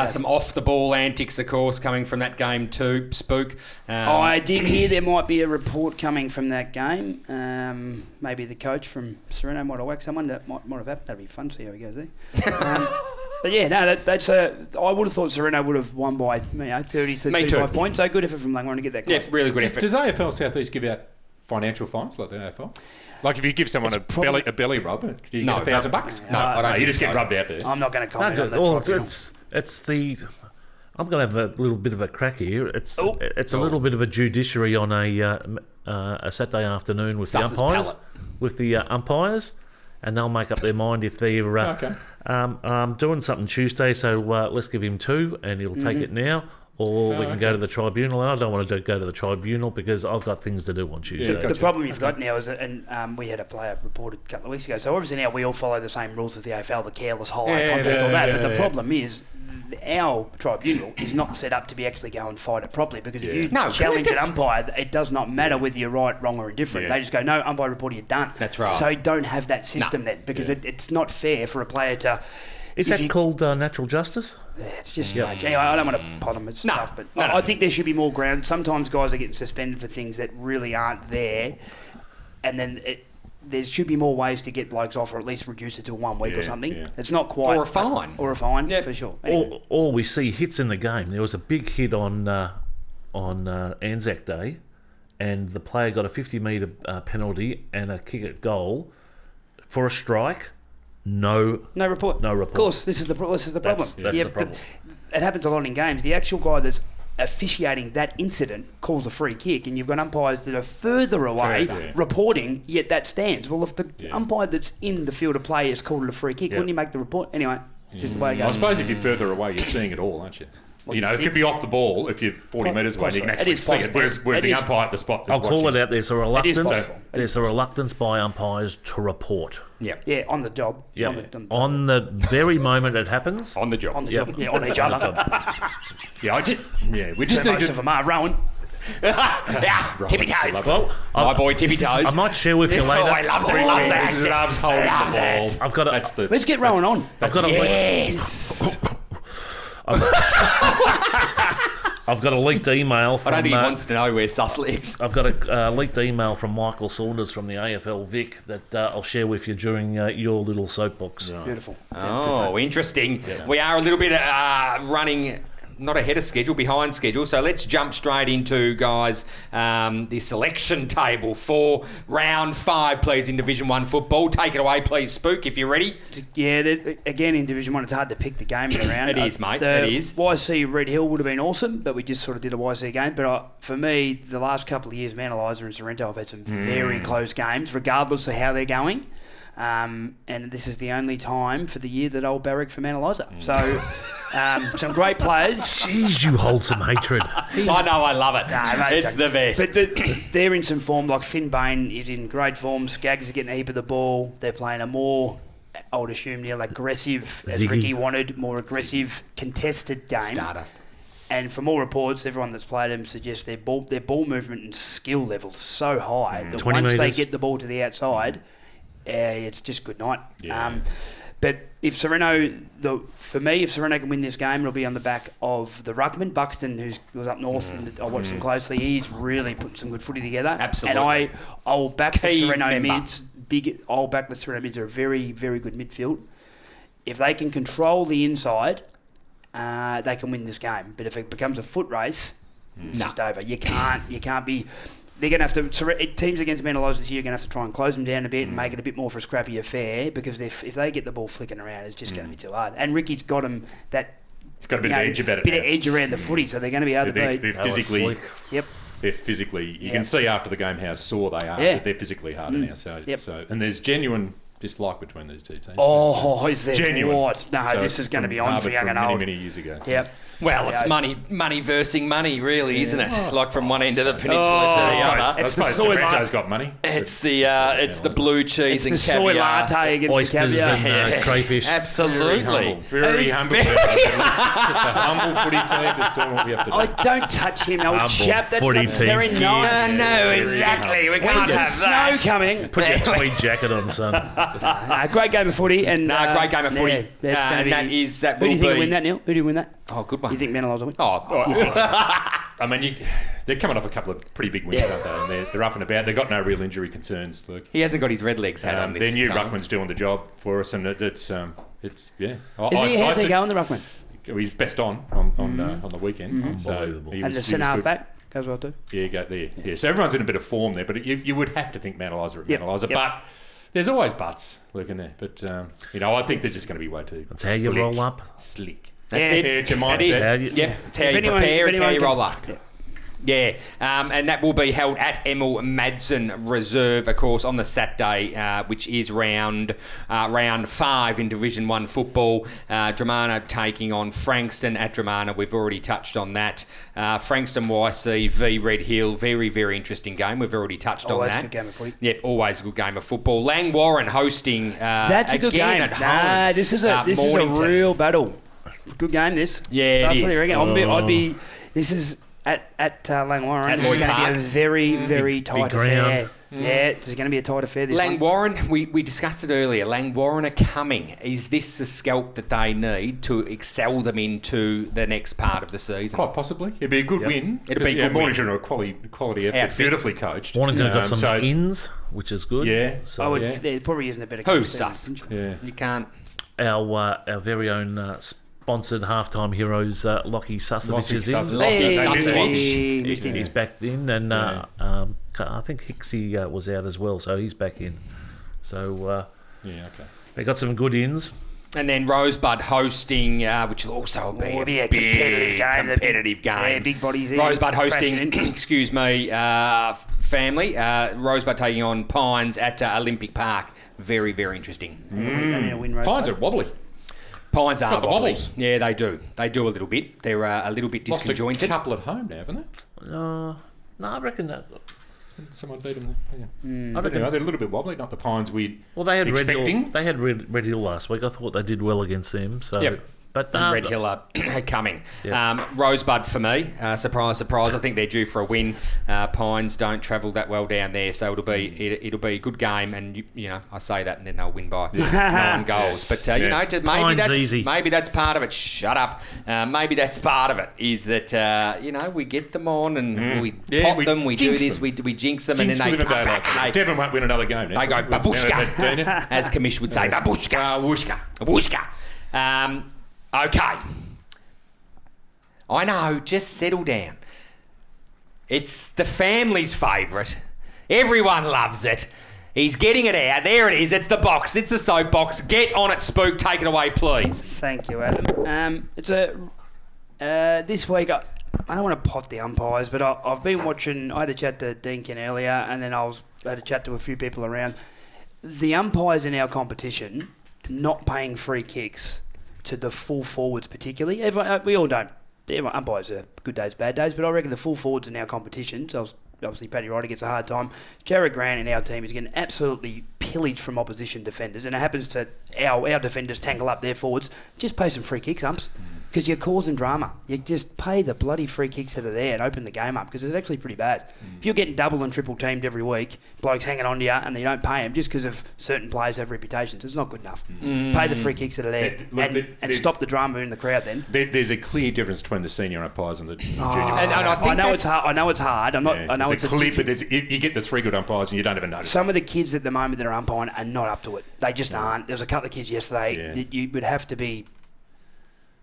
Speaker 2: Some off-the-ball antics, of course, coming from that game too. Spook.
Speaker 3: I did hear there might be a report coming from that game. Maybe the coach from Sereno might have whacked someone. That might have happened. That'd be fun. See how he goes there. But yeah, no, that's I would have thought Sereno would have won by 30, 35 points. So good effort from Langwarrin to get that close.
Speaker 2: Yeah, really good effort.
Speaker 4: Does AFL Southeast give out financial fines like the AFL? Like if you give someone a belly rub, do you get $1,000?
Speaker 2: No, I don't
Speaker 4: you
Speaker 2: think
Speaker 4: just
Speaker 2: so.
Speaker 4: get rubbed out there.
Speaker 3: I'm not going to comment on that.
Speaker 5: Well, it's the. I'm going to have a little bit of a crack here. It's a little bit of a judiciary on a Saturday afternoon with the umpires, and they'll make up their mind if they're doing something Tuesday. So let's give him 2, and he'll take it now. Or we can go to the tribunal. And I don't want to go to the tribunal because I've got things to do on Tuesday.
Speaker 3: The problem you've got now is, and we had a player reported a couple of weeks ago, so obviously now we all follow the same rules as the AFL, the careless hold, contact, all that. But the problem is, our tribunal is not set up to be actually go and fight it properly because if you challenge an umpire, it does not matter whether you're right, wrong, or indifferent. They just go, no, umpire reported, you're done.
Speaker 2: That's right.
Speaker 3: So you don't have that system then because it's not fair for a player to.
Speaker 5: Is that called natural justice?
Speaker 3: It's just strange. Anyway, I don't want to pot them and stuff, but I think there should be more ground. Sometimes guys are getting suspended for things that really aren't there, and then there should be more ways to get blokes off, or at least reduce it to 1 week or something. Yeah. It's not quite...
Speaker 2: Or a fine.
Speaker 3: For sure. Anyway.
Speaker 5: Or we see hits in the game. There was a big hit on Anzac Day, and the player got a 50-metre penalty and a kick at goal for a strike. No report. Of
Speaker 3: course, this is the problem.
Speaker 5: That's the problem.
Speaker 3: It happens a lot in games. The actual guy that's officiating that incident calls a free kick, and you've got umpires that are further away reporting, yet that stands. Well, if the umpire that's in the field of play is called a free kick, wouldn't he make the report? Anyway, it's just the way it goes.
Speaker 4: I suppose if you're further away, you're seeing it all, aren't you? Well, it could be off the ball if you're 40 metres away and you can actually see it, whereas the umpire at the spot is
Speaker 5: I'll call it out. There's a reluctance.
Speaker 3: There's
Speaker 5: a reluctance by umpires to report.
Speaker 3: Yeah, on the job.
Speaker 5: Yeah, on the very moment it happens.
Speaker 4: On the job.
Speaker 3: On the job. Yeah, on each other.
Speaker 4: I did. Yeah, we just need
Speaker 3: most
Speaker 4: to...
Speaker 3: of them are Rowan.
Speaker 2: Tippy toes.
Speaker 5: Well,
Speaker 2: my boy Tippy toes.
Speaker 5: I might share with you later.
Speaker 2: Oh, he loves it. He loves that.
Speaker 4: He loves holding the ball.
Speaker 5: I've got a...
Speaker 3: Let's get Rowan on.
Speaker 5: I've got a...
Speaker 2: Yes.
Speaker 5: I've got a leaked email from...
Speaker 2: I don't think he wants to know where Sus lives.
Speaker 5: I've got a leaked email from Michael Saunders from the AFL Vic that I'll share with you during your little soapbox.
Speaker 3: Beautiful.
Speaker 2: Oh, interesting. Yeah. We are a little bit running not ahead of schedule, behind schedule. So let's jump straight into, guys, the selection table for round 5, please, in Division 1 football. Take it away, please, Spook, if you're ready.
Speaker 3: Yeah, again, in Division 1, it's hard to pick the game in a round.
Speaker 2: It is, mate.
Speaker 3: The
Speaker 2: It is.
Speaker 3: YC Red Hill would have been awesome, but we just sort of did a YC game. But for me, the last couple of years, Mount Eliza and Sorrento have had some very close games, regardless of how they're going. And this is the only time for the year that I'll barrack for Mount Eliza. So, some great players.
Speaker 5: Jeez, you hold some hatred.
Speaker 2: I know, I love it. It's the best.
Speaker 3: But they're in some form. Like Finn Bain is in great form. Skaggs is getting a heap of the ball. They're playing a more, I would assume, Neil, aggressive, as
Speaker 5: Ziggy.
Speaker 3: Ricky wanted, more aggressive, contested game.
Speaker 2: Stardust.
Speaker 3: And from all reports, everyone that's played them suggests their ball movement and skill level so high that
Speaker 5: 20
Speaker 3: once they
Speaker 5: metres.
Speaker 3: get the ball to the outside, it's just good night.
Speaker 4: Yeah.
Speaker 3: But if Sorrento, for me, if Sorrento can win this game, it'll be on the back of the ruckman Buxton, who was up north, and I watched him closely. He's really put some good footy together.
Speaker 2: Absolutely.
Speaker 3: And I'll back the
Speaker 2: Key
Speaker 3: Sorrento
Speaker 2: member.
Speaker 3: mids. I'll back the Sorrento mids. Are a very, very good midfield. If they can control the inside, they can win this game. But if it becomes a foot race, it's just over. You can't be. They're going to have to. Teams against Mount Eliza this year are going to have to try and close them down a bit and make it a bit more of a scrappy affair, because if they get the ball flicking around, it's just going to be too hard. And Ricky's got them that.
Speaker 4: He's got a bit of edge about it.
Speaker 3: Bit of edge around the footy, so they're going to be hard to beat.
Speaker 4: They're physically.
Speaker 3: Yep.
Speaker 4: They're physically. You can see after the game how sore they are.
Speaker 3: Yeah.
Speaker 4: But they're physically harder now. So,
Speaker 3: Yep.
Speaker 4: and there's genuine dislike between these two teams.
Speaker 3: Oh, is there?
Speaker 4: Genuine.
Speaker 3: What? No,
Speaker 4: So
Speaker 3: this is going to
Speaker 4: from
Speaker 3: be on for
Speaker 4: Harvard
Speaker 3: young
Speaker 4: from
Speaker 3: and old.
Speaker 4: many years ago.
Speaker 3: Yep.
Speaker 2: Well, it's money versus money, really, isn't it? Like from one end of the peninsula to the
Speaker 4: I
Speaker 2: other.
Speaker 3: It's the
Speaker 4: suppose
Speaker 3: soy
Speaker 4: Sorrento's got money.
Speaker 2: It's the blue cheese
Speaker 3: It's the
Speaker 2: and
Speaker 3: soy
Speaker 2: caviar.
Speaker 3: latte against
Speaker 5: Oysters
Speaker 3: the caviar.
Speaker 5: and crayfish.
Speaker 2: Absolutely.
Speaker 4: Very humble. Just a humble footy team just doing what we have to do.
Speaker 3: Oh, don't touch him, old
Speaker 5: Humble
Speaker 3: chap. That's
Speaker 5: footy
Speaker 3: not
Speaker 5: team.
Speaker 3: very nice.
Speaker 2: No, exactly. We can't
Speaker 3: When's the
Speaker 2: have
Speaker 3: snow
Speaker 2: that.
Speaker 3: coming?
Speaker 5: Put your tweed jacket on, son.
Speaker 3: Great game of footy. And,
Speaker 2: Great game of footy.
Speaker 3: Yeah, it's gonna
Speaker 2: And
Speaker 3: be,
Speaker 2: that
Speaker 3: who do
Speaker 2: will
Speaker 3: you think will
Speaker 2: be.
Speaker 3: win that, Neil? Who do you win that?
Speaker 2: Oh, good one.
Speaker 3: You think Mount Eliza will win?
Speaker 4: I mean, they're coming off a couple of pretty big wins, aren't they? And they're up and about. They've got no real injury concerns. Look,
Speaker 2: He hasn't got his red legs hat on this
Speaker 4: their new
Speaker 2: time.
Speaker 4: ruckman's doing the job for us, and it's yeah.
Speaker 3: How's he going, the ruckman?
Speaker 4: He's best on the weekend. So
Speaker 5: Unbelievable.
Speaker 4: he
Speaker 3: And the
Speaker 4: was
Speaker 3: centre half
Speaker 4: good.
Speaker 3: back goes well too.
Speaker 4: Yeah, you go there. Yeah, so everyone's in a bit of form there, but you would have to think Mount Eliza at
Speaker 3: Yep,
Speaker 4: Mount Eliza.
Speaker 3: yep.
Speaker 4: But there's always buts looking there. But I think they're just going to be way too.
Speaker 5: That's how you roll up.
Speaker 4: Slick.
Speaker 2: That's
Speaker 3: Yeah.
Speaker 2: it.
Speaker 4: Yeah, it's your
Speaker 2: That is.
Speaker 4: mindset.
Speaker 2: Yep. It's how
Speaker 3: If
Speaker 2: you
Speaker 3: anyone-
Speaker 2: prepare,
Speaker 3: if
Speaker 2: it's how
Speaker 3: anyone
Speaker 2: you
Speaker 3: can-
Speaker 2: roll up. Yeah, and that will be held at Emil Madsen Reserve, of course, on the Saturday, which is round 5 in Division 1 football. Dramana taking on Frankston at Dramana. We've already touched on that. Frankston YC v Red Hill, very, very interesting game. We've already touched on
Speaker 3: Always
Speaker 2: that.
Speaker 3: a good game of footy.
Speaker 2: Yep, always a good game of football. Langwarrin hosting
Speaker 3: That's a good
Speaker 2: again
Speaker 3: game.
Speaker 2: at home.
Speaker 3: This is a
Speaker 2: Mornington.
Speaker 3: real battle. Good game. This.
Speaker 2: Yeah,
Speaker 3: That's
Speaker 2: it
Speaker 3: what
Speaker 2: is.
Speaker 3: I reckon. I'd be. This is at Langwarrin.
Speaker 2: At
Speaker 3: This is
Speaker 2: Lloyd
Speaker 3: going
Speaker 2: Park.
Speaker 3: to be a very, very tight
Speaker 5: ground.
Speaker 3: affair. Yeah, it's going to be a tight affair. This one.
Speaker 2: Langwarrin, we discussed it earlier. Langwarrin are coming. Is this the scalp that they need to excel them into the next part of the season?
Speaker 4: Quite possibly. It'd be a good win.
Speaker 2: It'd be a good
Speaker 4: Mornington are a quality effort.
Speaker 2: Outfit.
Speaker 4: Beautifully coached.
Speaker 5: Mornington have got some
Speaker 4: so-
Speaker 5: ins, which is good.
Speaker 4: Yeah.
Speaker 5: So
Speaker 3: There probably isn't a better.
Speaker 2: Who,
Speaker 3: coach than
Speaker 2: Sus?
Speaker 3: Finch.
Speaker 4: Yeah.
Speaker 2: You can't.
Speaker 5: our very own sponsored halftime heroes, Lockie Susovich is in.
Speaker 2: Lockie Susovich.
Speaker 3: Missed him.
Speaker 5: He's back in, and I think Hicksy was out as well, so he's back in. So
Speaker 4: Yeah, okay.
Speaker 5: they got some good ins.
Speaker 2: And then Rosebud hosting, which will also be
Speaker 3: It'll
Speaker 2: a
Speaker 3: be a
Speaker 2: big
Speaker 3: competitive game.
Speaker 2: game.
Speaker 3: Yeah, big bodies in.
Speaker 2: Rosebud hosting,
Speaker 3: Crashing in.
Speaker 2: excuse me, family. Rosebud taking on Pines at Olympic Park. Very, very interesting.
Speaker 3: They need to win Rosebud.
Speaker 4: Pines are wobbly.
Speaker 2: Pines are
Speaker 4: Got the
Speaker 2: wobbly.
Speaker 4: wobbles.
Speaker 2: Yeah, they do. They do a little bit. They're a little bit
Speaker 4: Lost a
Speaker 2: disconjointed.
Speaker 4: couple at home now, haven't they?
Speaker 5: No, I reckon that.
Speaker 4: Someone beat them. Yeah.
Speaker 5: I reckon.
Speaker 4: Anyway, they're a little bit wobbly. Not the Pines we
Speaker 5: Well, they had
Speaker 4: expecting.
Speaker 5: They had Red Hill last week. I thought they did well against them. So,
Speaker 2: Yep.
Speaker 5: but
Speaker 2: And Red Hill are coming.
Speaker 5: Yeah.
Speaker 2: Rosebud for me, surprise, surprise. I think they're due for a win. Pines don't travel that well down there, so it'll be a good game. And you know, I say that, and then they'll win by 9 goals. But you know, just maybe that's part of it. Shut up. Maybe that's part of it. Is that you know, we get them on and we pot them. We do
Speaker 4: jinx
Speaker 2: this.
Speaker 4: them.
Speaker 2: We jinx them, and then they come back. And
Speaker 4: Devon won't win another game now.
Speaker 2: they go babushka, as Kamish would say, babushka, babushka, babushka. Okay. I know, just settle down. It's the family's favourite. Everyone loves it. He's getting it out. There it is. It's the box. It's the soapbox. Get on it, Spook. Take it away, please.
Speaker 12: Thank you, Adam. This week, I don't want to pot the umpires, but I've been watching. I had a chat to Dean Kent earlier, and then had a chat to a few people around. The umpires in our competition not paying free kicks to the full forwards, particularly. We all don't. Umpires are good days, bad days, but I reckon the full forwards in our competition, so obviously Paddy Ryder gets a hard time. Jared Grant in our team is getting absolutely pillaged from opposition defenders, and it happens to our defenders tangle up their forwards. Just pay some free kicks, umps, because you're causing drama. You just pay the bloody free kicks that are there and open the game up, because it's actually pretty bad. If you're getting double and triple teamed every week, blokes hanging on to you and you don't pay them just because of certain players have reputations, it's not good enough. Pay the free kicks that are there and stop the drama in the crowd then.
Speaker 4: There's a clear difference between the senior umpires and the junior
Speaker 2: umpires.
Speaker 4: umpires.
Speaker 12: I know it's hard. I know it's
Speaker 4: clear, but you get the 3 good umpires and you don't even notice.
Speaker 12: Some of the kids at the moment that are umpiring are not up to it. They just aren't. There was a couple of kids yesterday that you would have to be...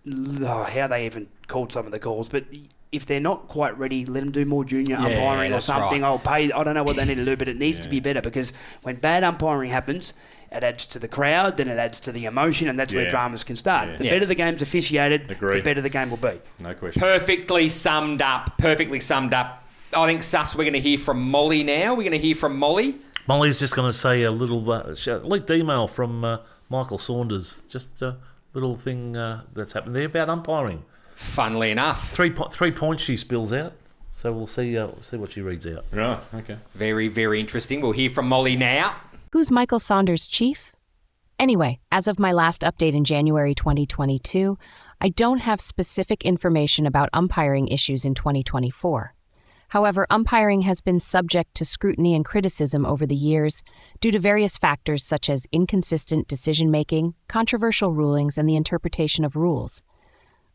Speaker 12: how they even called some of the calls, but if they're not quite ready, let them do more junior umpiring or something.
Speaker 2: Right.
Speaker 12: I'll pay. I don't know what they need to do, but it needs to be better, because when bad umpiring happens, it adds to the crowd, then it adds to the emotion, and that's where dramas can start. The better the game's officiated, the better the game will be.
Speaker 4: No question.
Speaker 2: Perfectly summed up. I think, Sus, we're going to hear from Molly now. We're going to hear from Molly.
Speaker 5: Molly's just going to say a little leaked email from Michael Saunders. Just a little thing that's happened there about umpiring.
Speaker 2: Funnily enough.
Speaker 5: 3 points she spills out. So we'll see what she reads out.
Speaker 4: Right, okay.
Speaker 2: Very, very interesting. We'll hear from Molly now.
Speaker 14: Who's Michael Saunders' chief? Anyway, as of my last update in January 2022, I don't have specific information about umpiring issues in 2024. However, umpiring has been subject to scrutiny and criticism over the years due to various factors such as inconsistent decision-making, controversial rulings, and the interpretation of rules.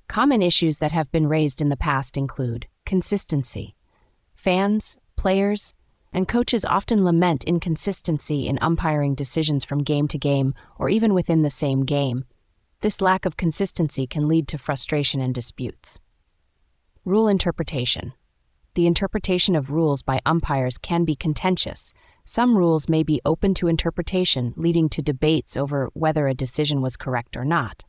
Speaker 14: Common issues that have been raised in the past include consistency. Fans, players, and coaches often lament inconsistency in umpiring decisions from game to game or even within the same game. This lack of consistency can lead to frustration and disputes. Rule interpretation. The interpretation of rules by umpires can be contentious. Some rules may be open to interpretation, leading to debates over whether a decision was correct or not.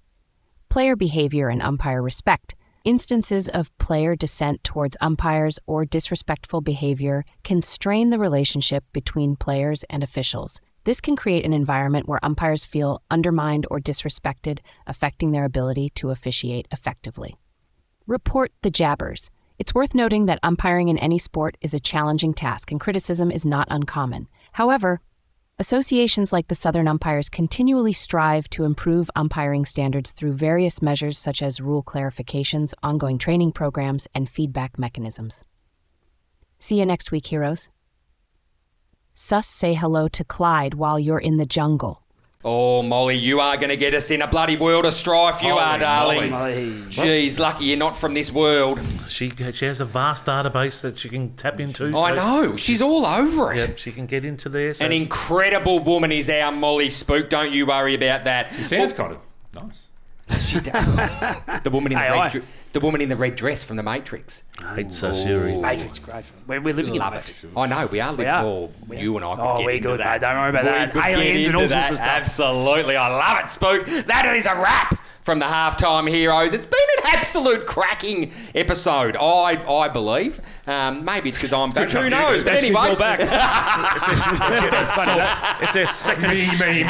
Speaker 14: Player behavior and umpire respect. Instances of player dissent towards umpires or disrespectful behavior can strain the relationship between players and officials. This can create an environment where umpires feel undermined or disrespected, affecting their ability to officiate effectively. Report the jabbers. It's worth noting that umpiring in any sport is a challenging task and criticism is not uncommon. However, associations like the Southern Umpires continually strive to improve umpiring standards through various measures such as rule clarifications, ongoing training programs, and feedback mechanisms. See you next week, heroes. Sus, say hello to Clyde while you're in the jungle.
Speaker 2: Oh, Molly, you are going to get us in a bloody world of strife. You are, darling.
Speaker 12: Molly.
Speaker 2: Jeez, lucky you're not from this world.
Speaker 5: She has a vast database that she can tap into.
Speaker 2: I know. She's all over it.
Speaker 5: Yep, she can get into there. So.
Speaker 2: An incredible woman is our Molly Spook. Don't you worry about that.
Speaker 4: She sounds kind of nice.
Speaker 2: She does. The woman in the red dress from The Matrix.
Speaker 5: I hate Sasuri.
Speaker 12: Matrix, great. We're living
Speaker 2: Love
Speaker 12: in
Speaker 2: it.
Speaker 12: Matrix.
Speaker 2: I know, we are living. Oh, you and I could get
Speaker 12: we're
Speaker 2: into
Speaker 12: good,
Speaker 2: that.
Speaker 12: mate. Don't worry about that.
Speaker 2: We could
Speaker 12: Aliens
Speaker 2: get
Speaker 12: and all
Speaker 2: into
Speaker 12: sorts
Speaker 2: that.
Speaker 12: of stuff.
Speaker 2: Absolutely. I love it, Spook. That is a wrap from the Halftime Heroes. It's been an absolute cracking episode, I believe. Maybe it's because I'm back. Who knows? But anyway.
Speaker 12: You're back.
Speaker 5: It's their second...
Speaker 4: Me.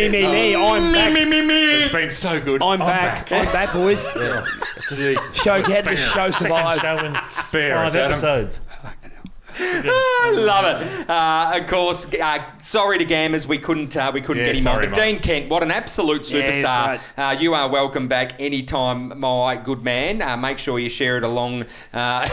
Speaker 12: Me. I'm back.
Speaker 2: Me.
Speaker 4: It's been so good.
Speaker 12: I'm back, boys. Show get the show survived.
Speaker 5: Show in
Speaker 4: Spare us,
Speaker 5: 5
Speaker 4: Adam.
Speaker 5: episodes.
Speaker 2: I love it. Of course, sorry to Gammers, we couldn't get him on. But
Speaker 4: mate.
Speaker 2: Dean Kent, what an absolute superstar.
Speaker 12: Yeah,
Speaker 2: You are welcome back anytime, my good man. Make sure you share it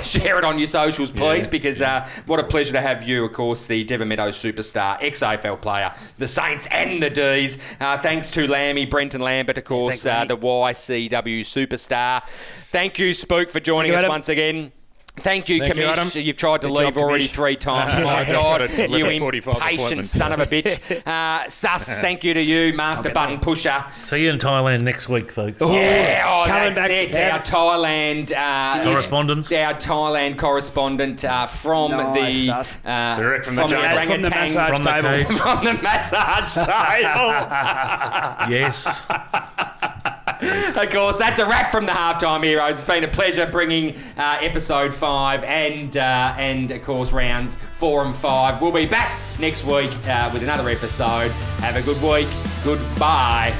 Speaker 2: share it on your socials, please, because what a pleasure to have you, of course, the Devon Meadows superstar, ex-AFL player, the Saints and the D's. Thanks to Lammy, Brenton Lambert, of course, the YCW superstar. Thank you, Spook, for joining us once again. Thank you,
Speaker 4: Thank you,
Speaker 2: Commish.
Speaker 4: Adam.
Speaker 2: You've tried to
Speaker 4: Good
Speaker 2: leave
Speaker 4: job,
Speaker 2: already
Speaker 4: Commish.
Speaker 2: 3 times.
Speaker 4: No,
Speaker 2: My
Speaker 4: I've
Speaker 2: God,
Speaker 4: got it.
Speaker 2: you
Speaker 4: 11:45
Speaker 2: impatient
Speaker 4: appointment.
Speaker 2: son of a bitch. Sus, thank you to you, Master Button Pusher.
Speaker 5: See you in Thailand next week, folks.
Speaker 2: Yeah,
Speaker 3: Coming
Speaker 2: that's
Speaker 3: back,
Speaker 2: it.
Speaker 3: yeah.
Speaker 2: Our Thailand
Speaker 5: Correspondence.
Speaker 2: Our Thailand correspondent from
Speaker 3: Nice,
Speaker 2: the
Speaker 3: sus.
Speaker 4: Direct from the
Speaker 2: from the
Speaker 4: jungle.
Speaker 3: From the
Speaker 2: orangutan
Speaker 3: massage
Speaker 5: From the
Speaker 3: table.
Speaker 5: cage.
Speaker 2: from the massage table.
Speaker 5: Yes.
Speaker 2: Of course, that's a wrap from the Halftime Heroes. It's been a pleasure bringing episode 5 and of course rounds 4 and 5. We'll be back next week with another episode. Have a good week. Goodbye.